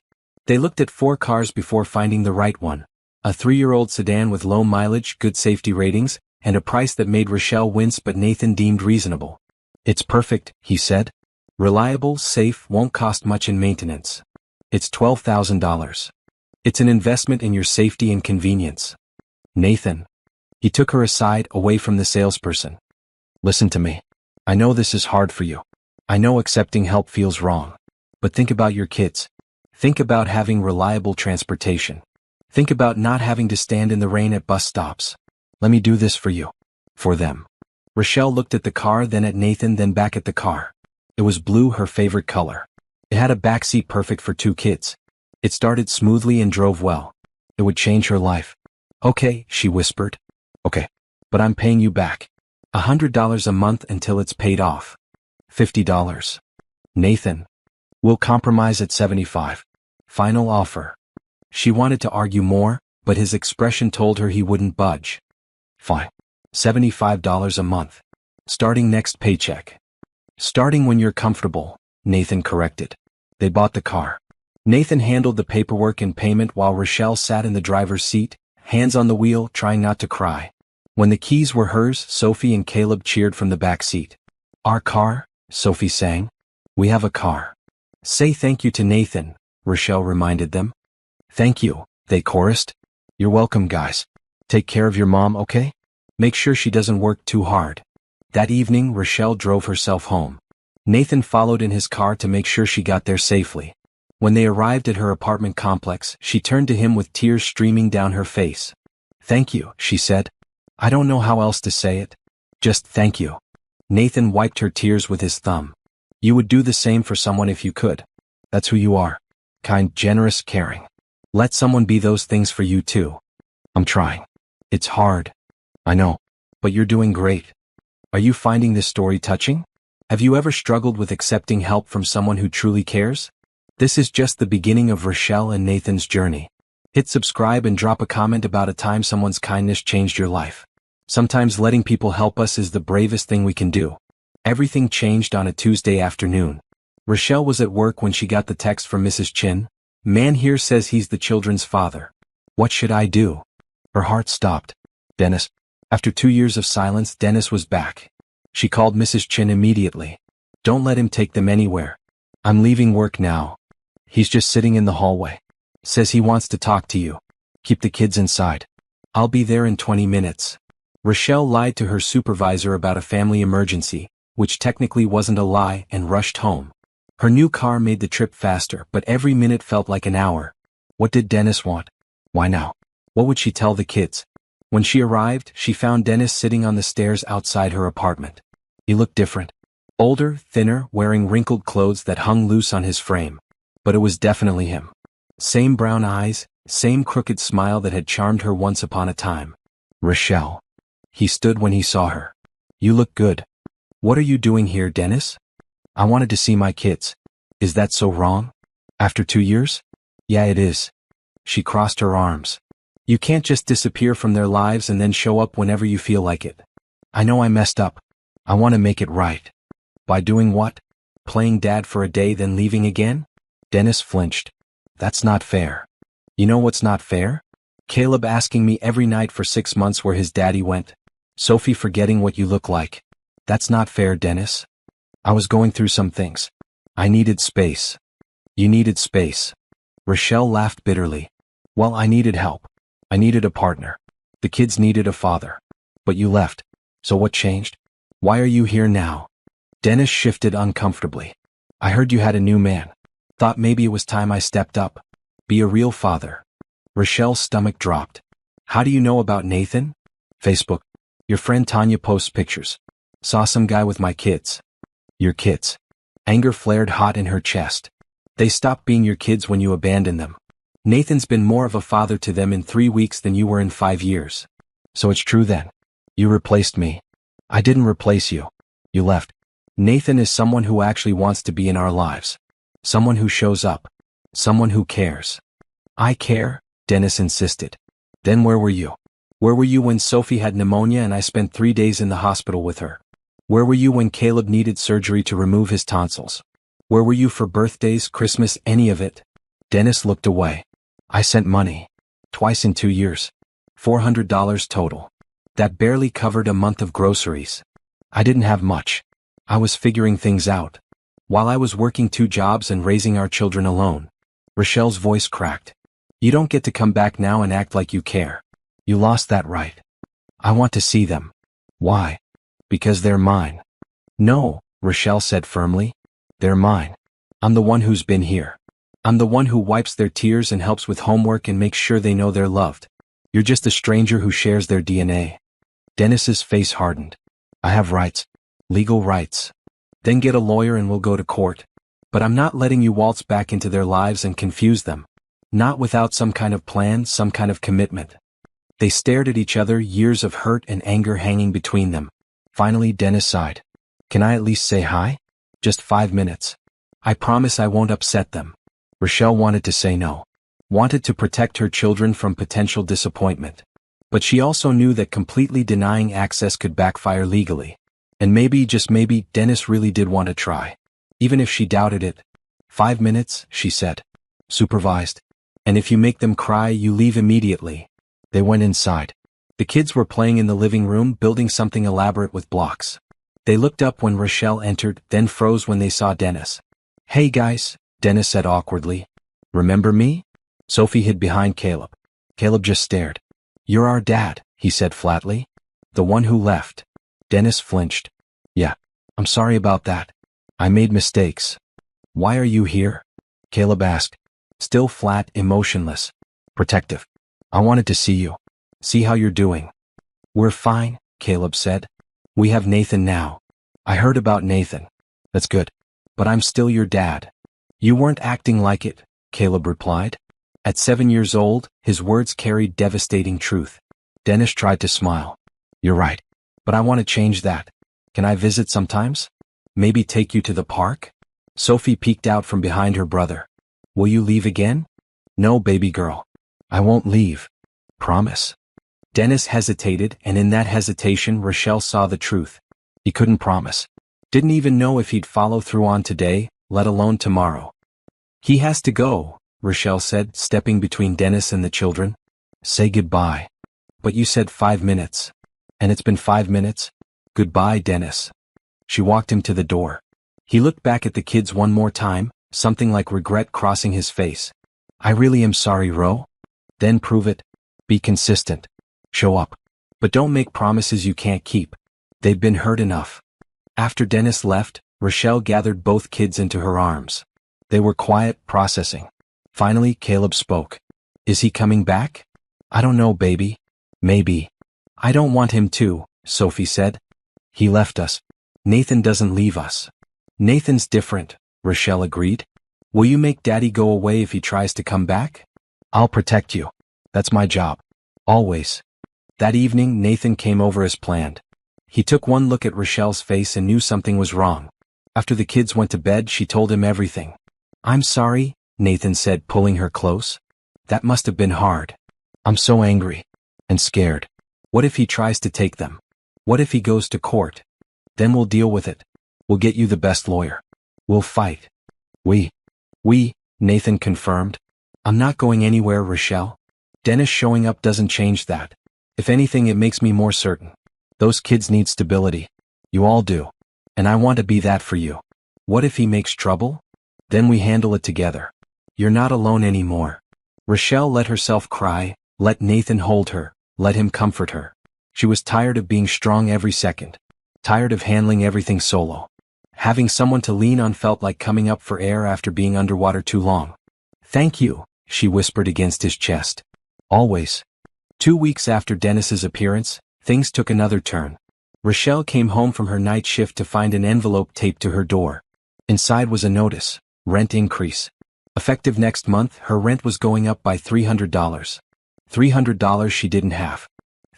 They looked at 4 cars before finding the right one. A 3-year-old sedan with low mileage, good safety ratings, and a price that made Rochelle wince but Nathan deemed reasonable. It's perfect, he said. Reliable, safe, won't cost much in maintenance. It's $12,000. It's an investment in your safety and convenience. Nathan. He took her aside, away from the salesperson. Listen to me. I know this is hard for you. I know accepting help feels wrong. But think about your kids. Think about having reliable transportation. Think about not having to stand in the rain at bus stops. Let me do this for you. For them. Rochelle looked at the car, then at Nathan, then back at the car. It was blue, her favorite color. It had a backseat perfect for 2 kids. It started smoothly and drove well. It would change her life. Okay, she whispered. Okay. But I'm paying you back. $100 a month until it's paid off. $50. Nathan. We'll compromise at $75. Final offer. She wanted to argue more, but his expression told her he wouldn't budge. Fine. $75 a month. Starting next paycheck. Starting when you're comfortable, Nathan corrected. They bought the car. Nathan handled the paperwork and payment while Rochelle sat in the driver's seat, hands on the wheel, trying not to cry. When the keys were hers, Sophie and Caleb cheered from the back seat. Our car, Sophie sang. We have a car. Say thank you to Nathan, Rochelle reminded them. Thank you, they chorused. You're welcome, guys. Take care of your mom, okay? Make sure she doesn't work too hard. That evening, Rochelle drove herself home. Nathan followed in his car to make sure she got there safely. When they arrived at her apartment complex, she turned to him with tears streaming down her face. "Thank you," she said. "I don't know how else to say it. Just thank you." Nathan wiped her tears with his thumb. "You would do the same for someone if you could. That's who you are. Kind, generous, caring. Let someone be those things for you too." "I'm trying. It's hard. I know. But you're doing great." Are you finding this story touching? Have you ever struggled with accepting help from someone who truly cares? This is just the beginning of Rochelle and Nathan's journey. Hit subscribe and drop a comment about a time someone's kindness changed your life. Sometimes letting people help us is the bravest thing we can do. Everything changed on a Tuesday afternoon. Rochelle was at work when she got the text from Mrs. Chin. "Man here says he's the children's father. What should I do?" Her heart stopped. Dennis. After 2 years of silence, Dennis was back. She called Mrs. Chin immediately. "Don't let him take them anywhere. I'm leaving work now. He's just sitting in the hallway. Says he wants to talk to you. Keep the kids inside. I'll be there in 20 minutes. Rochelle lied to her supervisor about a family emergency, which technically wasn't a lie, and rushed home. Her new car made the trip faster, but every minute felt like an hour. What did Dennis want? Why now? What would she tell the kids? When she arrived, she found Dennis sitting on the stairs outside her apartment. He looked different. Older, thinner, wearing wrinkled clothes that hung loose on his frame. But it was definitely him. Same brown eyes, same crooked smile that had charmed her once upon a time. "Rochelle." He stood when he saw her. "You look good. What are you doing here, Dennis?" "I wanted to see my kids." "Is that so wrong? After 2 years?" "Yeah, it is." She crossed her arms. "You can't just disappear from their lives and then show up whenever you feel like it. I know I messed up. I want to make it right." "By doing what? Playing dad for a day then leaving again?" Dennis flinched. "That's not fair." "You know what's not fair? Caleb asking me every night for 6 months where his daddy went. Sophie forgetting what you look like. That's not fair, Dennis. I was going through some things. I needed space." "You needed space." Rochelle laughed bitterly. "Well, I needed help. I needed a partner. The kids needed a father. But you left. So what changed? Why are you here now?" Dennis shifted uncomfortably. "I heard you had a new man. Thought maybe it was time I stepped up. Be a real father." Rochelle's stomach dropped. "How do you know about Nathan?" "Facebook. Your friend Tanya posts pictures. Saw some guy with my kids." "Your kids?" Anger flared hot in her chest. "They stopped being your kids when you abandoned them. Nathan's been more of a father to them in 3 weeks than you were in 5 years. So it's true then. You replaced me." "I didn't replace you. You left. Nathan is someone who actually wants to be in our lives. Someone who shows up. Someone who cares." "I care," Dennis insisted. "Then where were you? Where were you when Sophie had pneumonia and I spent 3 days in the hospital with her? Where were you when Caleb needed surgery to remove his tonsils? Where were you for birthdays, Christmas, any of it?" Dennis looked away. "I sent money. Twice in 2 years. $400 total. That barely covered a month of groceries. I didn't have much. I was figuring things out. While I was working 2 jobs and raising our children alone." Rochelle's voice cracked. "You don't get to come back now and act like you care. You lost that right. I want to see them." "Why?" "Because they're mine." "No," Rochelle said firmly. "They're mine. I'm the one who's been here. I'm the one who wipes their tears and helps with homework and makes sure they know they're loved. You're just a stranger who shares their DNA." Dennis's face hardened. "I have rights. Legal rights. Then get a lawyer and we'll go to court. But I'm not letting you waltz back into their lives and confuse them. Not without some kind of plan, some kind of commitment." They stared at each other, years of hurt and anger hanging between them. Finally, Dennis sighed. "Can I at least say hi? Just 5 minutes. I promise I won't upset them." Rochelle wanted to say no. Wanted to protect her children from potential disappointment. But she also knew that completely denying access could backfire legally. And maybe, just maybe, Dennis really did want to try. Even if she doubted it. 5 minutes, she said. Supervised. "And if you make them cry, you leave immediately." They went inside. The kids were playing in the living room, building something elaborate with blocks. They looked up when Rochelle entered, then froze when they saw Dennis. "Hey guys," Dennis said awkwardly. "Remember me?" Sophie hid behind Caleb. Caleb just stared. "You're our dad," he said flatly. The one who left. Dennis flinched. Yeah. I'm sorry about that. I made mistakes. Why are you here? Caleb asked. Still flat, emotionless. Protective. I wanted to see you. See how you're doing. We're fine, Caleb said. We have Nathan now. I heard about Nathan. That's good. But I'm still your dad. You weren't acting like it, Caleb replied. At 7 years old, his words carried devastating truth. Dennis tried to smile. You're right. But I want to change that. Can I visit sometimes? Maybe take you to the park? Sophie peeked out from behind her brother. Will you leave again? No, baby girl. I won't leave. Promise. Dennis hesitated, and in that hesitation Rochelle saw the truth. He couldn't promise. Didn't even know if he'd follow through on today, let alone tomorrow. He has to go, Rochelle said, stepping between Dennis and the children. Say goodbye. But you said 5 minutes. And it's been 5 minutes? Goodbye, Dennis. She walked him to the door. He looked back at the kids one more time, something like regret crossing his face. I really am sorry, Ro. Then prove it. Be consistent. Show up. But don't make promises you can't keep. They've been hurt enough. After Dennis left, Rochelle gathered both kids into her arms. They were quiet, processing. Finally, Caleb spoke. Is he coming back? I don't know, baby. Maybe. I don't want him to, Sophie said. He left us. Nathan doesn't leave us. Nathan's different, Rochelle agreed. Will you make Daddy go away if he tries to come back? I'll protect you. That's my job. Always. That evening, Nathan came over as planned. He took one look at Rochelle's face and knew something was wrong. After the kids went to bed, she told him everything. I'm sorry, Nathan said, pulling her close. That must have been hard. I'm so angry. And scared. What if he tries to take them? What if he goes to court? Then we'll deal with it. We'll get you the best lawyer. We'll fight. We, Nathan confirmed. I'm not going anywhere, Rochelle. Dennis showing up doesn't change that. If anything, it makes me more certain. Those kids need stability. You all do. And I want to be that for you. What if he makes trouble? Then we handle it together. You're not alone anymore. Rochelle let herself cry, let Nathan hold her, let him comfort her. She was tired of being strong every second. Tired of handling everything solo. Having someone to lean on felt like coming up for air after being underwater too long. Thank you, she whispered against his chest. Always. 2 weeks after Dennis's appearance, things took another turn. Rochelle came home from her night shift to find an envelope taped to her door. Inside was a notice, rent increase. Effective next month, her rent was going up by $300. $300 she didn't have.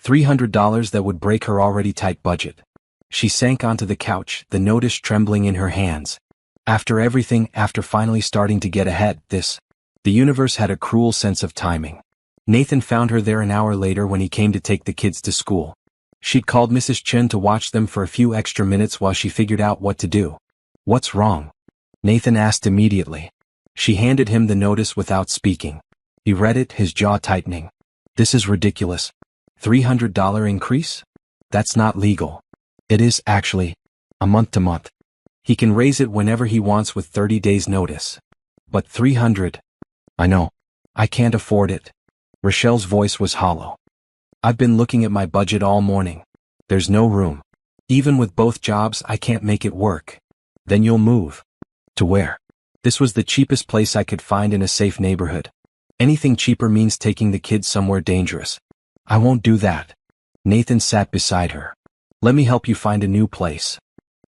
$300 that would break her already tight budget. She sank onto the couch, the notice trembling in her hands. After everything, after finally starting to get ahead, the universe had a cruel sense of timing. Nathan found her there an hour later when he came to take the kids to school. She'd called Mrs. Chen to watch them for a few extra minutes while she figured out what to do. What's wrong? Nathan asked immediately. She handed him the notice without speaking. He read it, his jaw tightening. This is ridiculous. $300 increase? That's not legal. It is, actually. A month to month. He can raise it whenever he wants with 30 days notice. But $300? I know. I can't afford it. Rochelle's voice was hollow. I've been looking at my budget all morning. There's no room. Even with both jobs, I can't make it work. Then you'll move. To where? This was the cheapest place I could find in a safe neighborhood. Anything cheaper means taking the kids somewhere dangerous. I won't do that. Nathan sat beside her. Let me help you find a new place.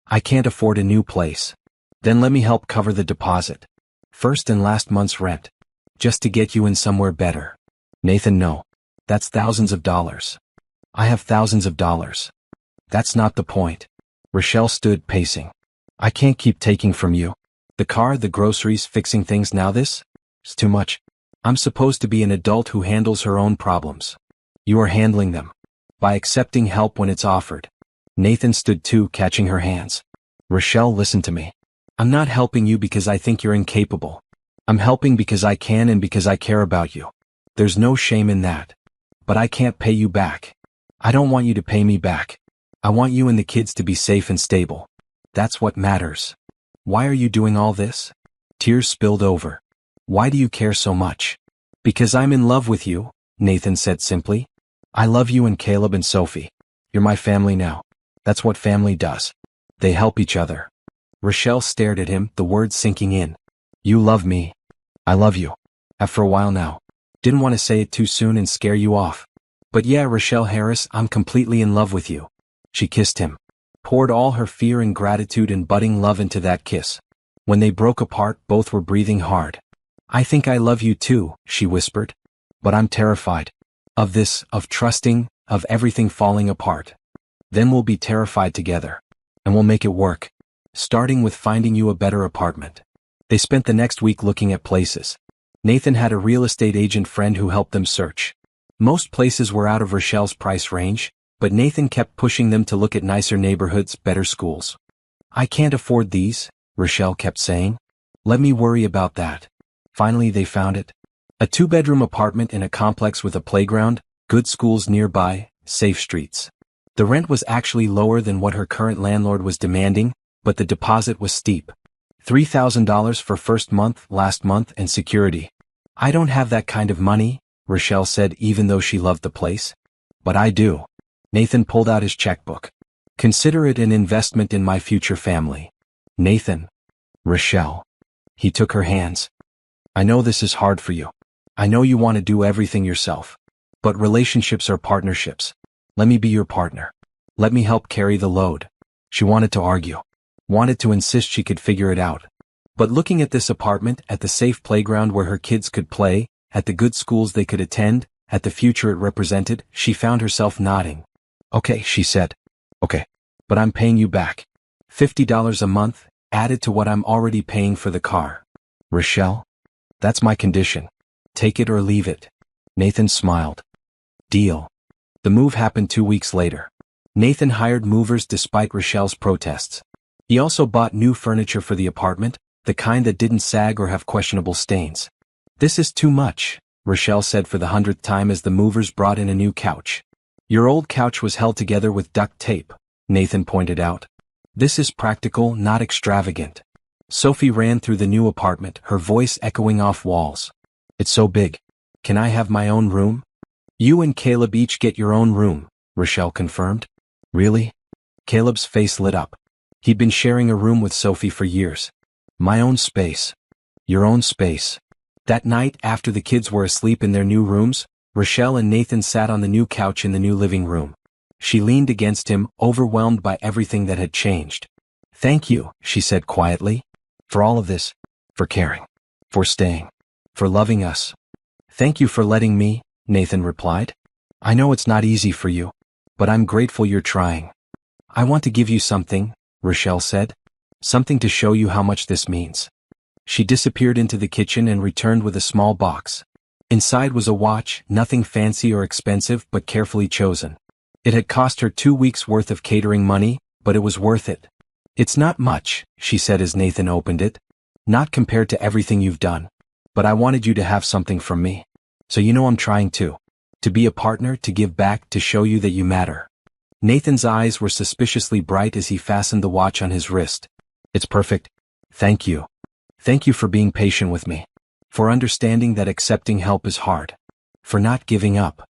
I can't afford a new place. Then let me help cover the deposit. First and last month's rent. Just to get you in somewhere better. Nathan, no. That's thousands of dollars. I have thousands of dollars. That's not the point. Rochelle stood, pacing. I can't keep taking from you. The car, the groceries, fixing things now this? It's too much. I'm supposed to be an adult who handles her own problems. You are handling them. By accepting help when it's offered. Nathan stood too, catching her hands. Rochelle, listen to me. I'm not helping you because I think you're incapable. I'm helping because I can and because I care about you. There's no shame in that. But I can't pay you back. I don't want you to pay me back. I want you and the kids to be safe and stable. That's what matters. Why are you doing all this? Tears spilled over. Why do you care so much? Because I'm in love with you, Nathan said simply. I love you and Caleb and Sophie. You're my family now. That's what family does. They help each other. Rochelle stared at him, the words sinking in. You love me. I love you. Have for a while now. Didn't want to say it too soon and scare you off. But yeah, Rochelle Harris, I'm completely in love with you. She kissed him. Poured all her fear and gratitude and budding love into that kiss. When they broke apart, both were breathing hard. I think I love you too, she whispered. But I'm terrified. Of this, of trusting, of everything falling apart. Then we'll be terrified together. And we'll make it work. Starting with finding you a better apartment. They spent the next week looking at places. Nathan had a real estate agent friend who helped them search. Most places were out of Rochelle's price range, but Nathan kept pushing them to look at nicer neighborhoods, better schools. I can't afford these, Rochelle kept saying. Let me worry about that. Finally they found it. A 2-bedroom apartment in a complex with a playground, good schools nearby, safe streets. The rent was actually lower than what her current landlord was demanding, but the deposit was steep. $3,000 for first month, last month, and security. I don't have that kind of money, Rochelle said, even though she loved the place. But I do. Nathan pulled out his checkbook. Consider it an investment in my future family. Nathan. Rochelle. He took her hands. I know this is hard for you. I know you want to do everything yourself. But relationships are partnerships. Let me be your partner. Let me help carry the load. She wanted to argue. Wanted to insist she could figure it out. But looking at this apartment, at the safe playground where her kids could play, at the good schools they could attend, at the future it represented, she found herself nodding. Okay, she said. Okay. But I'm paying you back. $50 a month, added to what I'm already paying for the car. Rochelle? That's my condition. Take it or leave it. Nathan smiled. Deal. The move happened 2 weeks later. Nathan hired movers despite Rochelle's protests. He also bought new furniture for the apartment, the kind that didn't sag or have questionable stains. This is too much, Rochelle said for the 100th time as the movers brought in a new couch. Your old couch was held together with duct tape, Nathan pointed out. This is practical, not extravagant. Sophie ran through the new apartment, her voice echoing off walls. It's so big. Can I have my own room? You and Caleb each get your own room, Rochelle confirmed. Really? Caleb's face lit up. He'd been sharing a room with Sophie for years. My own space. Your own space. That night, after the kids were asleep in their new rooms, Rochelle and Nathan sat on the new couch in the new living room. She leaned against him, overwhelmed by everything that had changed. Thank you, she said quietly. For all of this. For caring. For staying. For loving us. Thank you for letting me, Nathan replied. I know it's not easy for you. But I'm grateful you're trying. I want to give you something, Rochelle said. Something to show you how much this means. She disappeared into the kitchen and returned with a small box. Inside was a watch, nothing fancy or expensive but carefully chosen. It had cost her 2 weeks' worth of catering money, but it was worth it. It's not much, she said as Nathan opened it. Not compared to everything you've done. But I wanted you to have something from me. So you know I'm trying to. To be a partner, to give back, to show you that you matter. Nathan's eyes were suspiciously bright as he fastened the watch on his wrist. It's perfect. Thank you. Thank you for being patient with me. For understanding that accepting help is hard. For not giving up.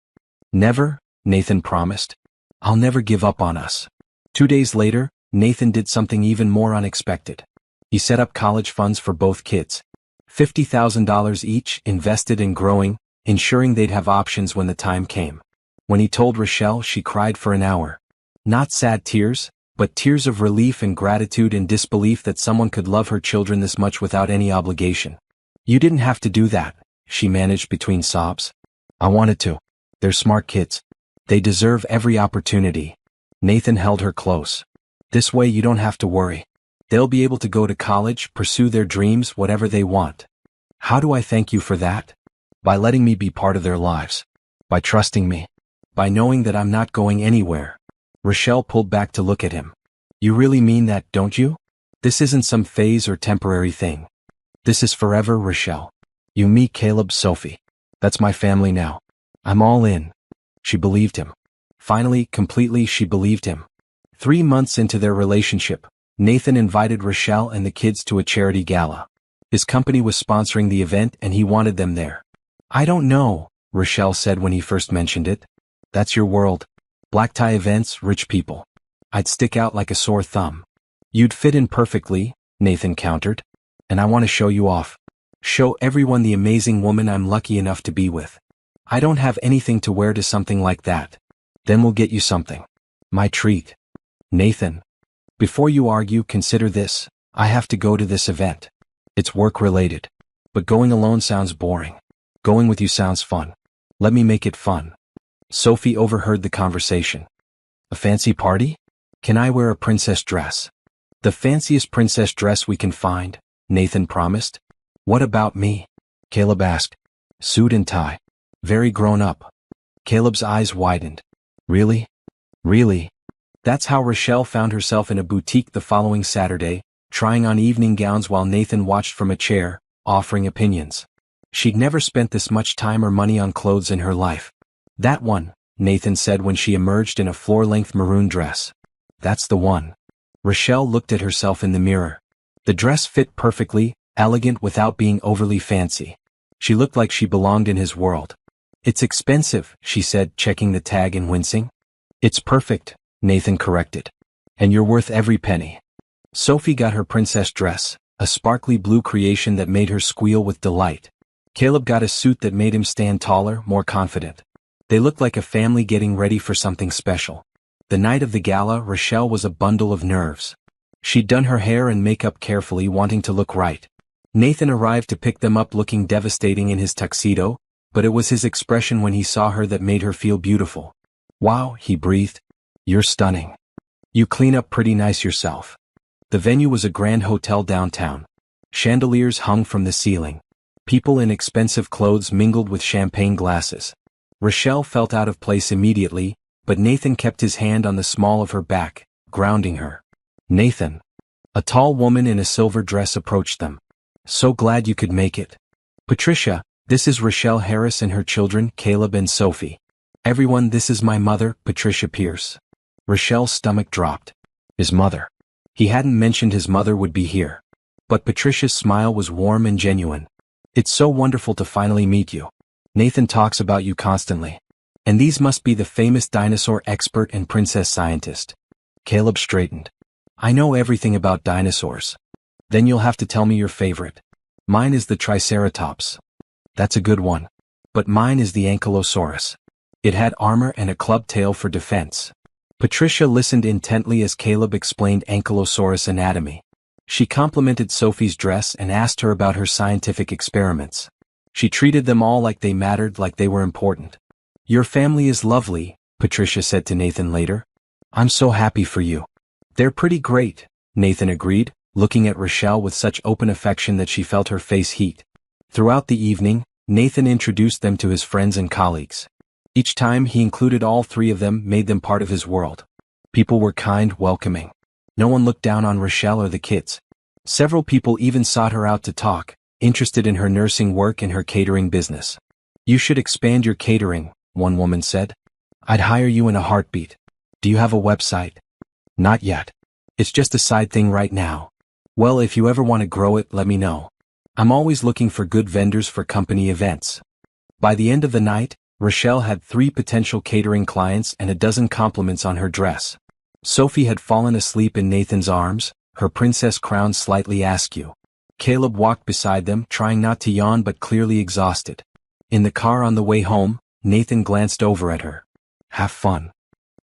Never, Nathan promised. I'll never give up on us. 2 days later, Nathan did something even more unexpected. He set up college funds for both kids. $50,000 each, invested and growing, ensuring they'd have options when the time came. When he told Rochelle, she cried for an hour. Not sad tears, but tears of relief and gratitude and disbelief that someone could love her children this much without any obligation. You didn't have to do that, she managed between sobs. I wanted to. They're smart kids. They deserve every opportunity. Nathan held her close. This way you don't have to worry. They'll be able to go to college, pursue their dreams, whatever they want. How do I thank you for that? By letting me be part of their lives. By trusting me. By knowing that I'm not going anywhere. Rochelle pulled back to look at him. You really mean that, don't you? This isn't some phase or temporary thing. This is forever, Rochelle. You, me, Caleb, Sophie. That's my family now. I'm all in. She believed him. Finally, completely, she believed him. 3 months into their relationship, Nathan invited Rochelle and the kids to a charity gala. His company was sponsoring the event and he wanted them there. I don't know, Rochelle said when he first mentioned it. That's your world. Black tie events, rich people. I'd stick out like a sore thumb. You'd fit in perfectly, Nathan countered. And I want to show you off. Show everyone the amazing woman I'm lucky enough to be with. I don't have anything to wear to something like that. Then we'll get you something. My treat. Nathan. Before you argue, consider this. I have to go to this event. It's work-related. But going alone sounds boring. Going with you sounds fun. Let me make it fun. Sophie overheard the conversation. A fancy party? Can I wear a princess dress? The fanciest princess dress we can find, Nathan promised. What about me? Caleb asked. Suit and tie. Very grown up. Caleb's eyes widened. Really? Really? That's how Rochelle found herself in a boutique the following Saturday, trying on evening gowns while Nathan watched from a chair, offering opinions. She'd never spent this much time or money on clothes in her life. That one, Nathan said when she emerged in a floor-length maroon dress. That's the one. Rochelle looked at herself in the mirror. The dress fit perfectly, elegant without being overly fancy. She looked like she belonged in his world. It's expensive, she said, checking the tag and wincing. It's perfect, Nathan corrected. And you're worth every penny. Sophie got her princess dress, a sparkly blue creation that made her squeal with delight. Caleb got a suit that made him stand taller, more confident. They looked like a family getting ready for something special. The night of the gala, Rochelle was a bundle of nerves. She'd done her hair and makeup carefully, wanting to look right. Nathan arrived to pick them up looking devastating in his tuxedo, but it was his expression when he saw her that made her feel beautiful. Wow, he breathed. You're stunning. You clean up pretty nice yourself. The venue was a grand hotel downtown. Chandeliers hung from the ceiling. People in expensive clothes mingled with champagne glasses. Rochelle felt out of place immediately, but Nathan kept his hand on the small of her back, grounding her. Nathan. A tall woman in a silver dress approached them. So glad you could make it. Patricia, this is Rochelle Harris and her children, Caleb and Sophie. Everyone, this is my mother, Patricia Pierce. Rochelle's stomach dropped. His mother. He hadn't mentioned his mother would be here. But Patricia's smile was warm and genuine. It's so wonderful to finally meet you. Nathan talks about you constantly. And these must be the famous dinosaur expert and princess scientist. Caleb straightened. I know everything about dinosaurs. Then you'll have to tell me your favorite. Mine is the Triceratops. That's a good one. But mine is the Ankylosaurus. It had armor and a club tail for defense. Patricia listened intently as Caleb explained Ankylosaurus anatomy. She complimented Sophie's dress and asked her about her scientific experiments. She treated them all like they mattered, like they were important. Your family is lovely, Patricia said to Nathan later. I'm so happy for you. They're pretty great, Nathan agreed, looking at Rochelle with such open affection that she felt her face heat. Throughout the evening, Nathan introduced them to his friends and colleagues. Each time he included all three of them, made them part of his world. People were kind, welcoming. No one looked down on Rochelle or the kids. Several people even sought her out to talk, interested in her nursing work and her catering business. You should expand your catering, one woman said. I'd hire you in a heartbeat. Do you have a website? Not yet. It's just a side thing right now. Well, if you ever want to grow it, let me know. I'm always looking for good vendors for company events. By the end of the night, Rochelle had 3 potential catering clients and a dozen compliments on her dress. Sophie had fallen asleep in Nathan's arms, her princess crown slightly askew. Caleb walked beside them, trying not to yawn but clearly exhausted. In the car on the way home, Nathan glanced over at her. Have fun.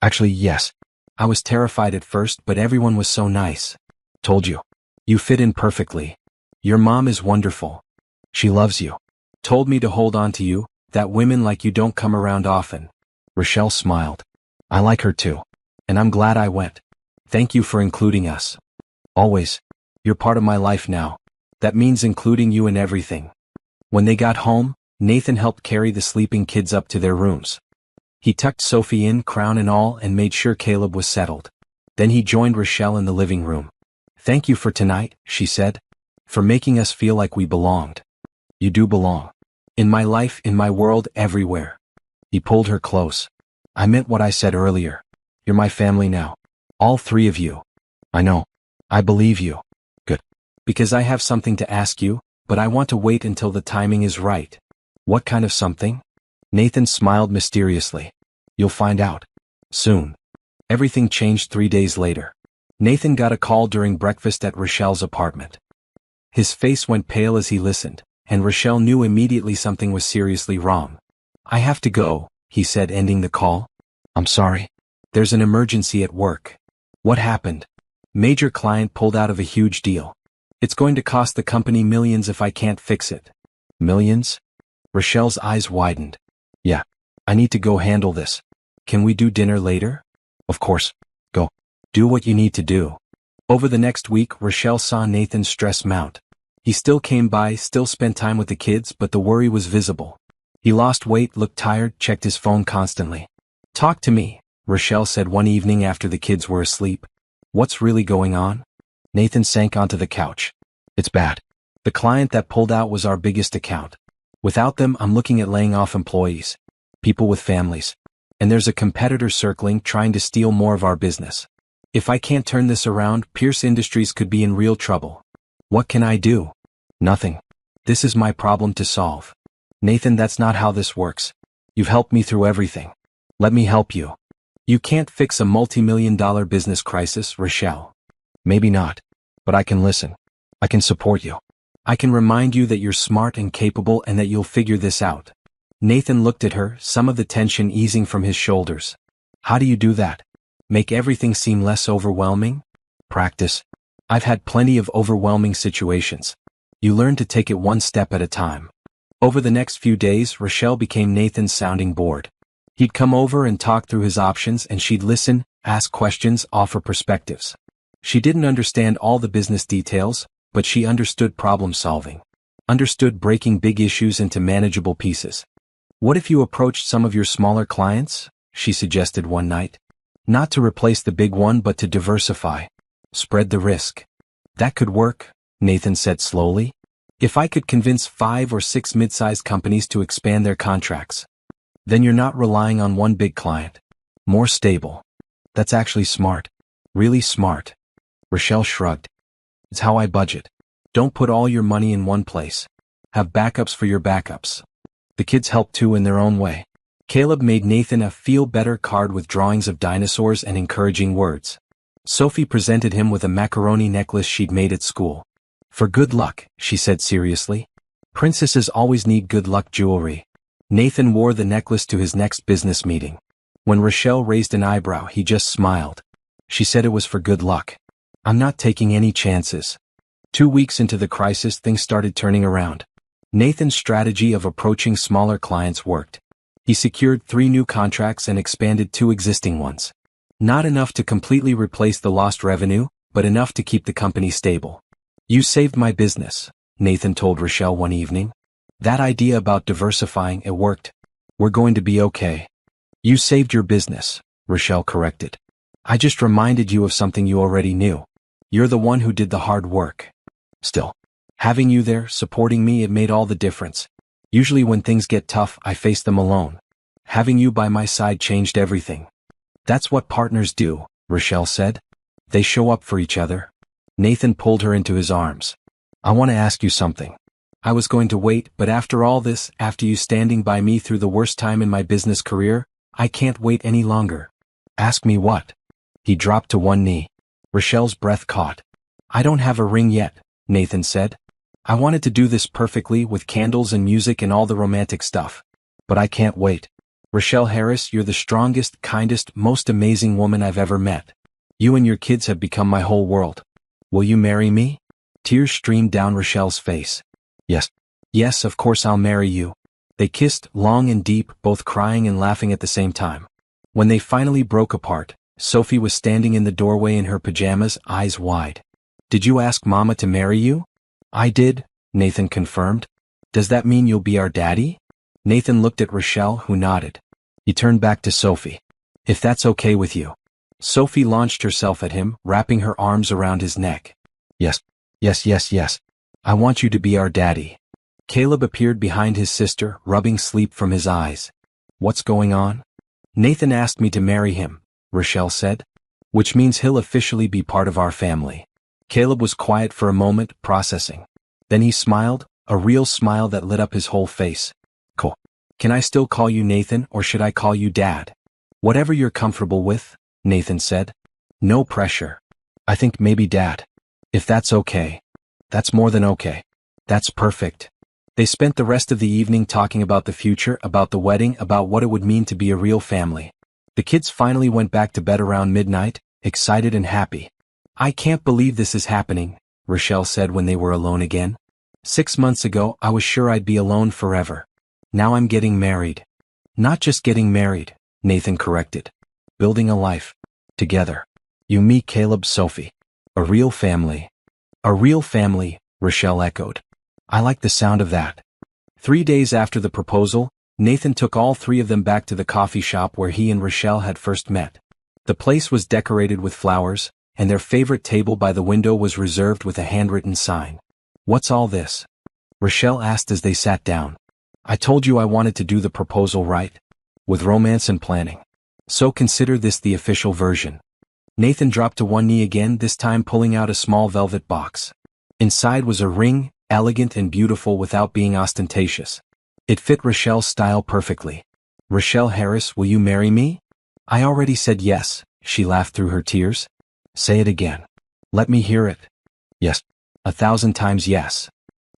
Actually, yes. I was terrified at first, but everyone was so nice. Told you. You fit in perfectly. Your mom is wonderful. She loves you. Told me to hold on to you, that women like you don't come around often. Rochelle smiled. I like her too. And I'm glad I went. Thank you for including us. Always. You're part of my life now. That means including you in everything. When they got home, Nathan helped carry the sleeping kids up to their rooms. He tucked Sophie in, crown and all, and made sure Caleb was settled. Then he joined Rochelle in the living room. Thank you for tonight, she said. For making us feel like we belonged. You do belong. In my life, in my world, everywhere. He pulled her close. I meant what I said earlier. You're my family now. All 3 of you. I know. I believe you. Good. Because I have something to ask you, but I want to wait until the timing is right. What kind of something? Nathan smiled mysteriously. You'll find out. Soon. Everything changed 3 days later. Nathan got a call during breakfast at Rochelle's apartment. His face went pale as he listened, and Rochelle knew immediately something was seriously wrong. "I have to go," he said, ending the call. "I'm sorry. There's an emergency at work." "What happened?" "Major client pulled out of a huge deal. It's going to cost the company millions if I can't fix it." "Millions?" Rochelle's eyes widened. "Yeah. I need to go handle this. Can we do dinner later?" "Of course. Go. Do what you need to do." Over the next week, Rochelle saw Nathan's stress mount. He still came by, still spent time with the kids, but the worry was visible. He lost weight, looked tired, checked his phone constantly. "Talk to me," Rochelle said one evening after the kids were asleep. "What's really going on?" Nathan sank onto the couch. "It's bad. The client that pulled out was our biggest account. Without them, I'm looking at laying off employees. People with families. And there's a competitor circling trying to steal more of our business. If I can't turn this around, Pierce Industries could be in real trouble. What can I do?" "Nothing. This is my problem to solve." "Nathan, that's not how this works. You've helped me through everything. Let me help you." "You can't fix a multi-million-dollar business crisis, Rochelle." "Maybe not. But I can listen. I can support you. I can remind you that you're smart and capable and that you'll figure this out." Nathan looked at her, some of the tension easing from his shoulders. "How do you do that? Make everything seem less overwhelming?" "Practice. I've had plenty of overwhelming situations. You learn to take it one step at a time." Over the next few days, Rochelle became Nathan's sounding board. He'd come over and talk through his options, and she'd listen, ask questions, offer perspectives. She didn't understand all the business details, but she understood problem solving. Understood breaking big issues into manageable pieces. "What if you approached some of your smaller clients?" she suggested one night. "Not to replace the big one, but to diversify. Spread the risk." "That could work," Nathan said slowly. "If I could convince 5 or 6 mid-sized companies to expand their contracts. Then you're not relying on one big client. More stable." "That's actually smart. Really smart." Rochelle shrugged. "It's how I budget. Don't put all your money in one place. Have backups for your backups." The kids helped too in their own way. Caleb made Nathan a feel-better card with drawings of dinosaurs and encouraging words. Sophie presented him with a macaroni necklace she'd made at school. "For good luck," she said seriously. "Princesses always need good luck jewelry." Nathan wore the necklace to his next business meeting. When Rochelle raised an eyebrow, he just smiled. "She said it was for good luck. I'm not taking any chances." 2 weeks into the crisis, things started turning around. Nathan's strategy of approaching smaller clients worked. He secured 3 new contracts and expanded 2 existing ones. Not enough to completely replace the lost revenue, but enough to keep the company stable. "You saved my business," Nathan told Rochelle one evening. "That idea about diversifying, it worked. We're going to be okay." "You saved your business," Rochelle corrected. "I just reminded you of something you already knew. You're the one who did the hard work." "Still, having you there, supporting me, it made all the difference. Usually when things get tough, I face them alone. Having you by my side changed everything." "That's what partners do," Rochelle said. "They show up for each other." Nathan pulled her into his arms. "I want to ask you something. I was going to wait, but after all this, after you standing by me through the worst time in my business career, I can't wait any longer." "Ask me what?" He dropped to one knee. Rochelle's breath caught. "I don't have a ring yet," Nathan said. "I wanted to do this perfectly with candles and music and all the romantic stuff. But I can't wait. Rochelle Harris, you're the strongest, kindest, most amazing woman I've ever met. You and your kids have become my whole world. Will you marry me?" Tears streamed down Rochelle's face. "Yes. Yes, of course I'll marry you." They kissed, long and deep, both crying and laughing at the same time. When they finally broke apart, Sophie was standing in the doorway in her pajamas, eyes wide. "Did you ask Mama to marry you?" "I did," Nathan confirmed. "Does that mean you'll be our daddy?" Nathan looked at Rochelle, who nodded. He turned back to Sophie. "If that's okay with you." Sophie launched herself at him, wrapping her arms around his neck. "Yes, yes, yes, yes. I want you to be our daddy." Caleb appeared behind his sister, rubbing sleep from his eyes. "What's going on?" "Nathan asked me to marry him," Rochelle said. "Which means he'll officially be part of our family." Caleb was quiet for a moment, processing. Then he smiled, a real smile that lit up his whole face. "Cool. Can I still call you Nathan, or should I call you Dad?" Whatever you're comfortable with, Nathan said. No pressure. I think maybe Dad. If that's okay. That's more than okay. That's perfect. They spent the rest of the evening talking about the future, about the wedding, about what it would mean to be a real family. The kids finally went back to bed around midnight, excited and happy. I can't believe this is happening, Rochelle said when they were alone again. 6 months ago, I was sure I'd be alone forever. Now I'm getting married. Not just getting married, Nathan corrected. Building a life. Together. You, me, Caleb, Sophie. A real family. A real family, Rochelle echoed. I like the sound of that. 3 days after the proposal, Nathan took all 3 of them back to the coffee shop where he and Rochelle had first met. The place was decorated with flowers, and their favorite table by the window was reserved with a handwritten sign. What's all this? Rochelle asked as they sat down. I told you I wanted to do the proposal right. With romance and planning. So consider this the official version. Nathan dropped to one knee again, this time pulling out a small velvet box. Inside was a ring, elegant and beautiful without being ostentatious. It fit Rochelle's style perfectly. Rochelle Harris, will you marry me? I already said yes, she laughed through her tears. Say it again. Let me hear it. Yes. 1,000 times yes.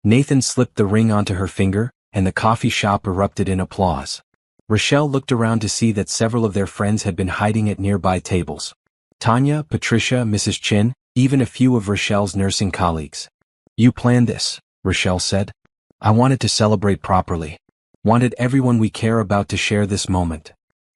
Nathan slipped the ring onto her finger, and the coffee shop erupted in applause. Rochelle looked around to see that several of their friends had been hiding at nearby tables. Tanya, Patricia, Mrs. Chin, even a few of Rochelle's nursing colleagues. You planned this, Rochelle said. I wanted to celebrate properly. Wanted everyone we care about to share this moment.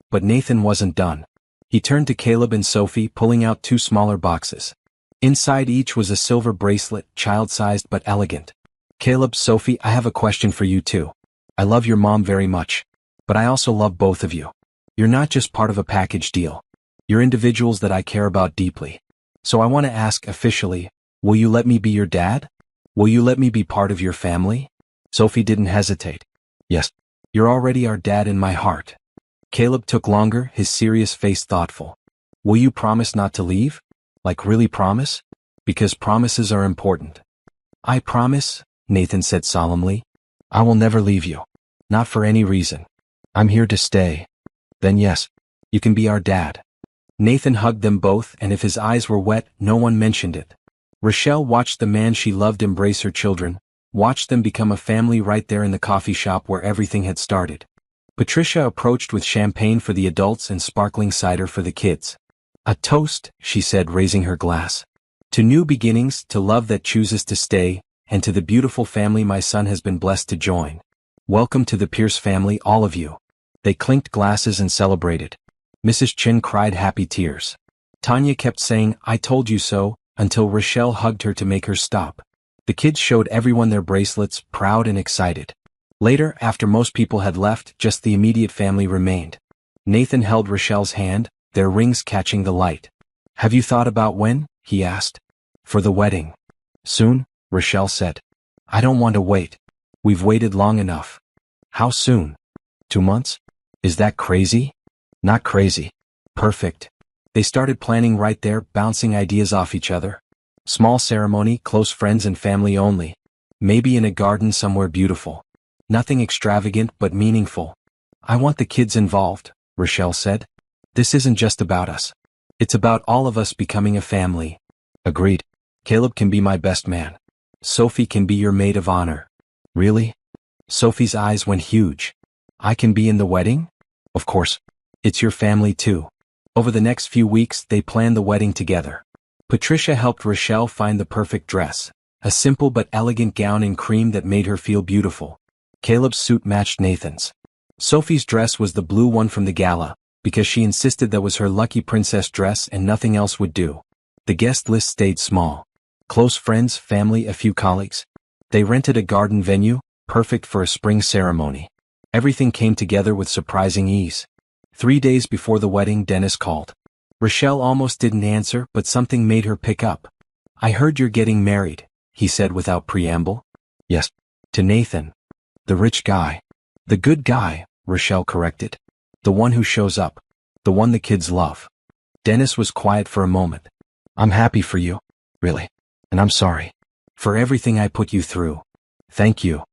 But Nathan wasn't done. He turned to Caleb and Sophie, pulling out 2 smaller boxes. Inside each was a silver bracelet, child-sized but elegant. Caleb, Sophie, I have a question for you too. I love your mom very much. But I also love both of you. You're not just part of a package deal. You're individuals that I care about deeply. So I want to ask officially, will you let me be your dad? Will you let me be part of your family? Sophie didn't hesitate. Yes. You're already our dad in my heart. Caleb took longer, his serious face thoughtful. Will you promise not to leave? Like really promise? Because promises are important. I promise, Nathan said solemnly. I will never leave you. Not for any reason. I'm here to stay. Then yes, you can be our dad. Nathan hugged them both, and if his eyes were wet, no one mentioned it. Rochelle watched the man she loved embrace her children, watched them become a family right there in the coffee shop where everything had started. Patricia approached with champagne for the adults and sparkling cider for the kids. A toast, she said, raising her glass. To new beginnings, to love that chooses to stay, and to the beautiful family my son has been blessed to join. Welcome to the Pierce family, all of you. They clinked glasses and celebrated. Mrs. Chin cried happy tears. Tanya kept saying, I told you so, until Rochelle hugged her to make her stop. The kids showed everyone their bracelets, proud and excited. Later, after most people had left, just the immediate family remained. Nathan held Rochelle's hand, their rings catching the light. Have you thought about when? He asked. For the wedding. Soon, Rochelle said. I don't want to wait. We've waited long enough. How soon? 2 months? Is that crazy? Not crazy. Perfect. They started planning right there, bouncing ideas off each other. Small ceremony, close friends and family only. Maybe in a garden somewhere beautiful. Nothing extravagant but meaningful. I want the kids involved, Rochelle said. This isn't just about us. It's about all of us becoming a family. Agreed. Caleb can be my best man. Sophie can be your maid of honor. Really? Sophie's eyes went huge. I can be in the wedding? Of course. It's your family too. Over the next few weeks, they planned the wedding together. Patricia helped Rochelle find the perfect dress, a simple but elegant gown in cream that made her feel beautiful. Caleb's suit matched Nathan's. Sophie's dress was the blue one from the gala, because she insisted that was her lucky princess dress and nothing else would do. The guest list stayed small. Close friends, family, a few colleagues. They rented a garden venue, perfect for a spring ceremony. Everything came together with surprising ease. 3 days before the wedding, Dennis called. Rochelle almost didn't answer, but something made her pick up. I heard you're getting married, he said without preamble. Yes. To Nathan. The rich guy. The good guy, Rochelle corrected. The one who shows up. The one the kids love. Dennis was quiet for a moment. I'm happy for you. Really. And I'm sorry. For everything I put you through. Thank you.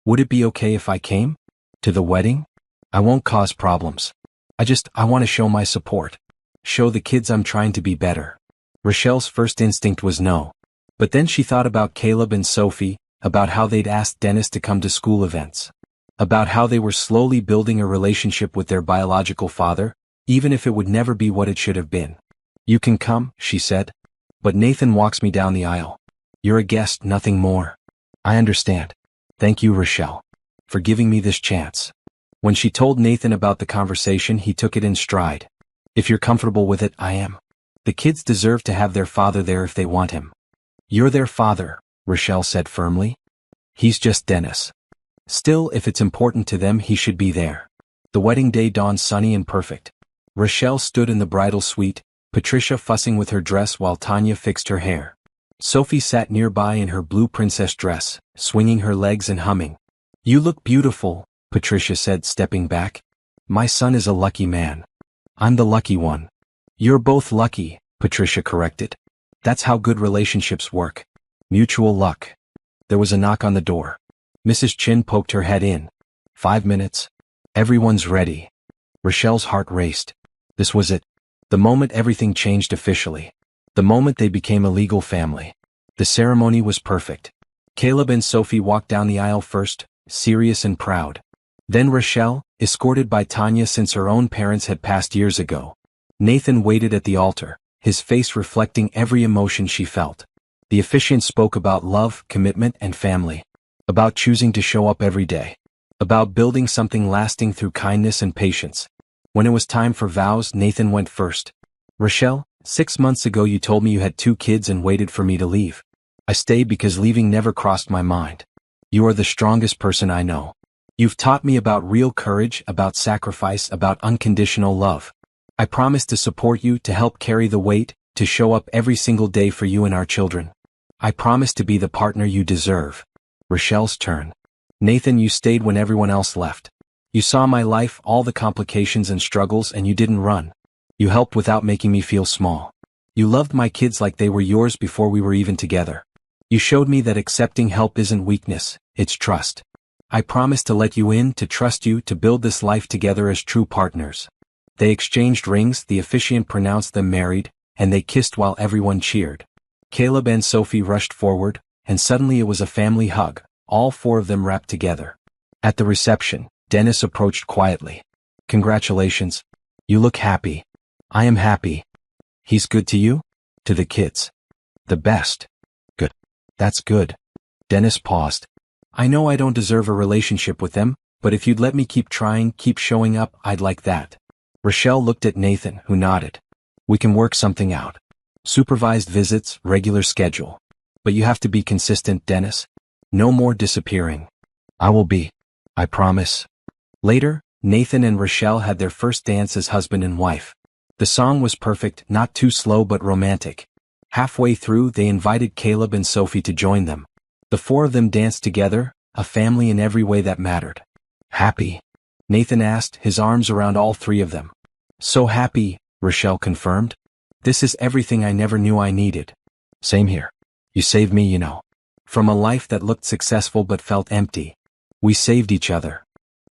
Would it be okay if I came? To the wedding? I won't cause problems. I want to show my support. Show the kids I'm trying to be better. Rochelle's first instinct was no. But then she thought about Caleb and Sophie, about how they'd asked Dennis to come to school events. About how they were slowly building a relationship with their biological father, even if it would never be what it should have been. You can come, she said. But Nathan walks me down the aisle. You're a guest, nothing more. I understand. Thank you, Rochelle, for giving me this chance. When she told Nathan about the conversation, he took it in stride. If you're comfortable with it, I am. The kids deserve to have their father there if they want him. You're their father, Rochelle said firmly. He's just Dennis. Still, if it's important to them, he should be there. The wedding day dawned sunny and perfect. Rochelle stood in the bridal suite, Patricia fussing with her dress while Tanya fixed her hair. Sophie sat nearby in her blue princess dress, swinging her legs and humming. You look beautiful, Patricia said, stepping back. My son is a lucky man. I'm the lucky one. You're both lucky, Patricia corrected. That's how good relationships work. Mutual luck. There was a knock on the door. Mrs. Chin poked her head in. 5 minutes. Everyone's ready. Rochelle's heart raced. This was it. The moment everything changed officially. The moment they became a legal family. The ceremony was perfect. Caleb and Sophie walked down the aisle first, serious and proud. Then Rochelle, escorted by Tanya since her own parents had passed years ago. Nathan waited at the altar, his face reflecting every emotion she felt. The officiant spoke about love, commitment, and family. About choosing to show up every day. About building something lasting through kindness and patience. When it was time for vows, Nathan went first. Rochelle, 6 months ago you told me you had 2 kids and waited for me to leave. I stayed because leaving never crossed my mind. You are the strongest person I know. You've taught me about real courage, about sacrifice, about unconditional love. I promise to support you, to help carry the weight, to show up every single day for you and our children. I promise to be the partner you deserve. Rochelle's turn. Nathan, you stayed when everyone else left. You saw my life, all the complications and struggles, and you didn't run. You helped without making me feel small. You loved my kids like they were yours before we were even together. You showed me that accepting help isn't weakness, it's trust. I promise to let you in, to trust you, to build this life together as true partners. They exchanged rings, the officiant pronounced them married, and they kissed while everyone cheered. Caleb and Sophie rushed forward, and suddenly it was a family hug, all 4 of them wrapped together. At the reception, Dennis approached quietly. Congratulations. You look happy. I am happy. He's good to you? To the kids. The best. Good. That's good. Dennis paused. I know I don't deserve a relationship with them, but if you'd let me keep trying, keep showing up, I'd like that. Rochelle looked at Nathan, who nodded. We can work something out. Supervised visits, regular schedule. But you have to be consistent, Dennis. No more disappearing. I will be. I promise. Later, Nathan and Rochelle had their first dance as husband and wife. The song was perfect, not too slow but romantic. Halfway through, they invited Caleb and Sophie to join them. The 4 of them danced together, a family in every way that mattered. Happy? Nathan asked, his arms around all 3 of them. So happy, Rochelle confirmed. This is everything I never knew I needed. Same here. You saved me, you know. From a life that looked successful but felt empty. We saved each other.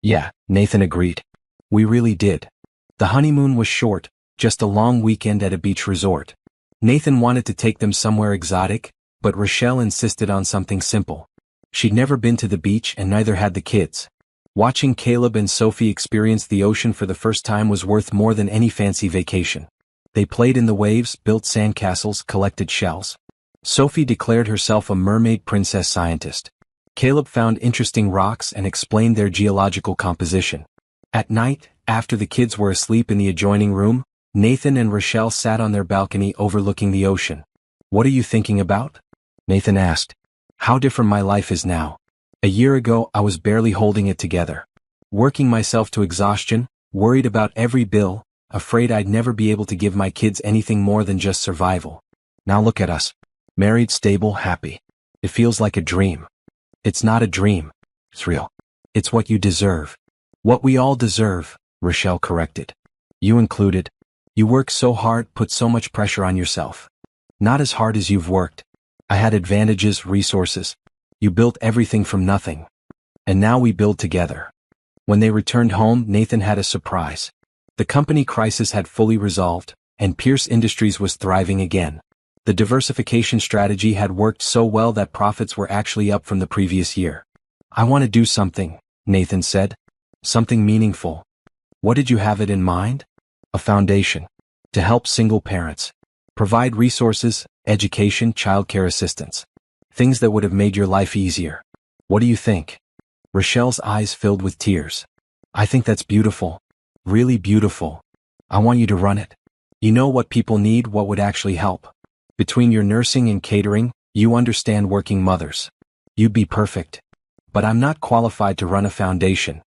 Yeah, Nathan agreed. We really did. The honeymoon was short, just a long weekend at a beach resort. Nathan wanted to take them somewhere exotic, but Rochelle insisted on something simple. She'd never been to the beach and neither had the kids. Watching Caleb and Sophie experience the ocean for the first time was worth more than any fancy vacation. They played in the waves, built sandcastles, collected shells. Sophie declared herself a mermaid princess scientist. Caleb found interesting rocks and explained their geological composition. At night, after the kids were asleep in the adjoining room, Nathan and Rochelle sat on their balcony overlooking the ocean. What are you thinking about? Nathan asked. How different my life is now. A year ago, I was barely holding it together. Working myself to exhaustion, worried about every bill, afraid I'd never be able to give my kids anything more than just survival. Now look at us. Married, stable, happy. It feels like a dream. It's not a dream. It's real. It's what you deserve. What we all deserve, Rochelle corrected. You included. You work so hard, put so much pressure on yourself. Not as hard as you've worked. I had advantages, resources. You built everything from nothing. And now we build together. When they returned home, Nathan had a surprise. The company crisis had fully resolved, and Pierce Industries was thriving again. The diversification strategy had worked so well that profits were actually up from the previous year. "I want to do something," Nathan said. "Something meaningful." "What did you have it in mind?" "A foundation. To help single parents. Provide resources, education, childcare assistance. Things that would have made your life easier. What do you think?" Rochelle's eyes filled with tears. "I think that's beautiful. Really beautiful. I want you to run it. You know what people need, what would actually help. Between your nursing and catering, you understand working mothers. You'd be perfect. But I'm not qualified to run a foundation.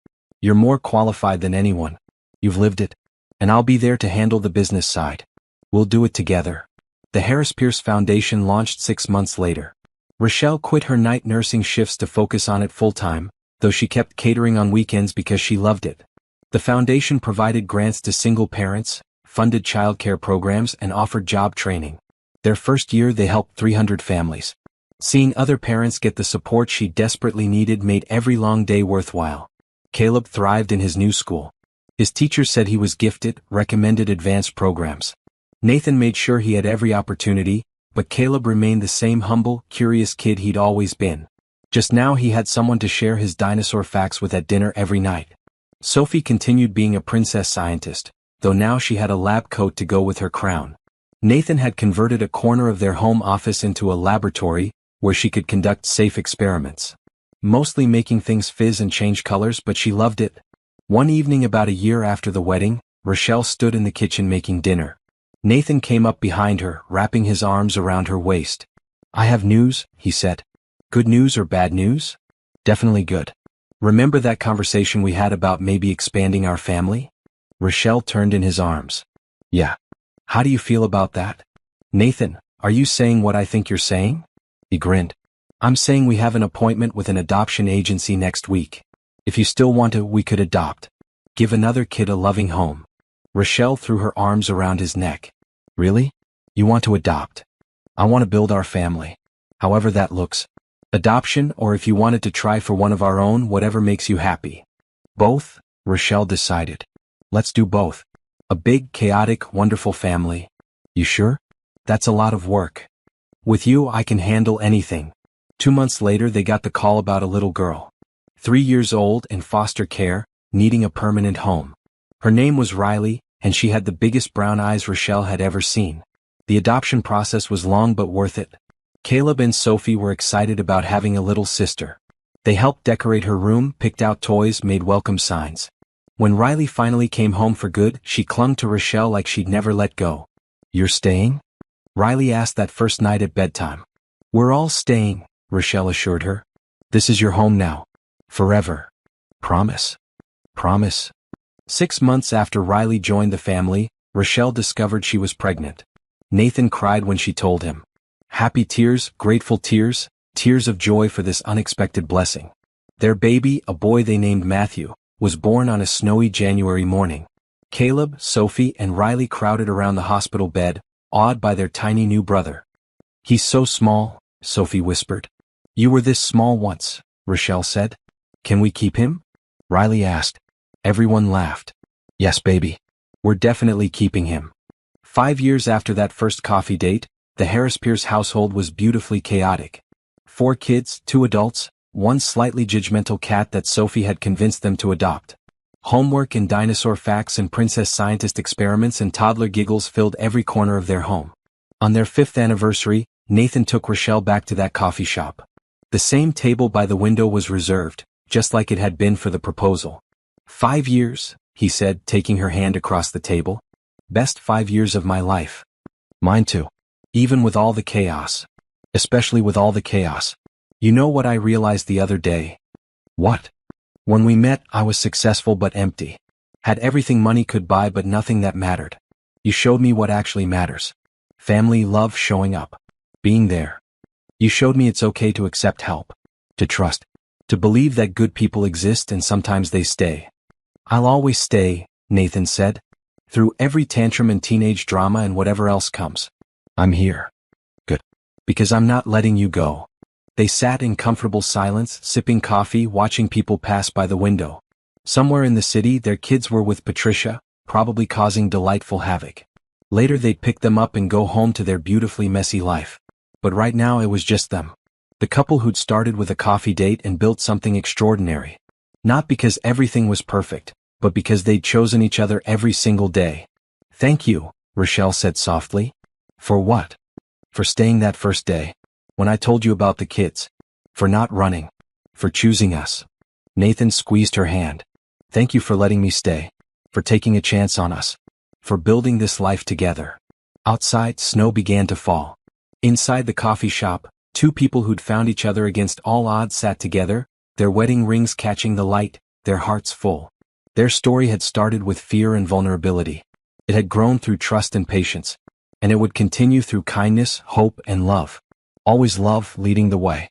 You're more qualified than anyone. You've lived it. And I'll be there to handle the business side. We'll do it together." The Harris Pierce Foundation launched 6 months later. Rochelle quit her night nursing shifts to focus on it full-time, though she kept catering on weekends because she loved it. The foundation provided grants to single parents, funded childcare programs, and offered job training. Their first year they helped 300 families. Seeing other parents get the support she desperately needed made every long day worthwhile. Caleb thrived in his new school. His teachers said he was gifted, recommended advanced programs. Nathan made sure he had every opportunity, but Caleb remained the same humble, curious kid he'd always been. Just now he had someone to share his dinosaur facts with at dinner every night. Sophie continued being a princess scientist, though now she had a lab coat to go with her crown. Nathan had converted a corner of their home office into a laboratory, where she could conduct safe experiments. Mostly making things fizz and change colors, but she loved it. One evening about a year after the wedding, Rochelle stood in the kitchen making dinner. Nathan came up behind her, wrapping his arms around her waist. "I have news," he said. "Good news or bad news?" "Definitely good. Remember that conversation we had about maybe expanding our family?" Rochelle turned in his arms. "Yeah. How do you feel about that?" "Nathan, are you saying what I think you're saying?" He grinned. "I'm saying we have an appointment with an adoption agency next week. If you still want to, we could adopt. Give another kid a loving home." Rochelle threw her arms around his neck. "Really? You want to adopt?" "I want to build our family. However that looks. Adoption, or if you wanted to try for one of our own, whatever makes you happy." "Both?" Rochelle decided. "Let's do both. A big, chaotic, wonderful family." "You sure? That's a lot of work." "With you I can handle anything." 2 months later they got the call about a little girl. 3 years old, in foster care, needing a permanent home. Her name was Riley, and she had the biggest brown eyes Rochelle had ever seen. The adoption process was long but worth it. Caleb and Sophie were excited about having a little sister. They helped decorate her room, picked out toys, made welcome signs. When Riley finally came home for good, she clung to Rochelle like she'd never let go. "You're staying?" Riley asked that first night at bedtime. "We're all staying," Rochelle assured her. "This is your home now. Forever. Promise?" "Promise." 6 months after Riley joined the family, Rochelle discovered she was pregnant. Nathan cried when she told him. Happy tears, grateful tears, tears of joy for this unexpected blessing. Their baby, a boy they named Matthew, was born on a snowy January morning. Caleb, Sophie, and Riley crowded around the hospital bed, awed by their tiny new brother. "He's so small," Sophie whispered. "You were this small once," Rochelle said. "Can we keep him?" Riley asked. Everyone laughed. "Yes, baby. We're definitely keeping him." 5 years after that first coffee date, the Harris Pierce household was beautifully chaotic. 4 kids, 2 adults, 1 slightly judgmental cat that Sophie had convinced them to adopt. Homework and dinosaur facts and princess scientist experiments and toddler giggles filled every corner of their home. On their 5th anniversary, Nathan took Rochelle back to that coffee shop. The same table by the window was reserved, just like it had been for the proposal. 5 years, he said, taking her hand across the table. Best 5 years of my life. Mine too. Even with all the chaos. Especially with all the chaos. You know what I realized the other day? What? When we met, I was successful but empty. Had everything money could buy but nothing that mattered. You showed me what actually matters. Family, love, showing up. Being there. You showed me it's okay to accept help. To trust. To believe that good people exist and sometimes they stay. I'll always stay, Nathan said. Through every tantrum and teenage drama and whatever else comes. I'm here. Good. Because I'm not letting you go. They sat in comfortable silence, sipping coffee, watching people pass by the window. Somewhere in the city, their kids were with Patricia, probably causing delightful havoc. Later they'd pick them up and go home to their beautifully messy life. But right now it was just them. The couple who'd started with a coffee date and built something extraordinary. Not because everything was perfect, but because they'd chosen each other every single day. "Thank you," Rochelle said softly. "For what?" "For staying that first day. When I told you about the kids. For not running. For choosing us." Nathan squeezed her hand. "Thank you for letting me stay. For taking a chance on us. For building this life together." Outside, snow began to fall. Inside the coffee shop, two people who'd found each other against all odds sat together, their wedding rings catching the light, their hearts full. Their story had started with fear and vulnerability. It had grown through trust and patience. And it would continue through kindness, hope, and love. Always love leading the way.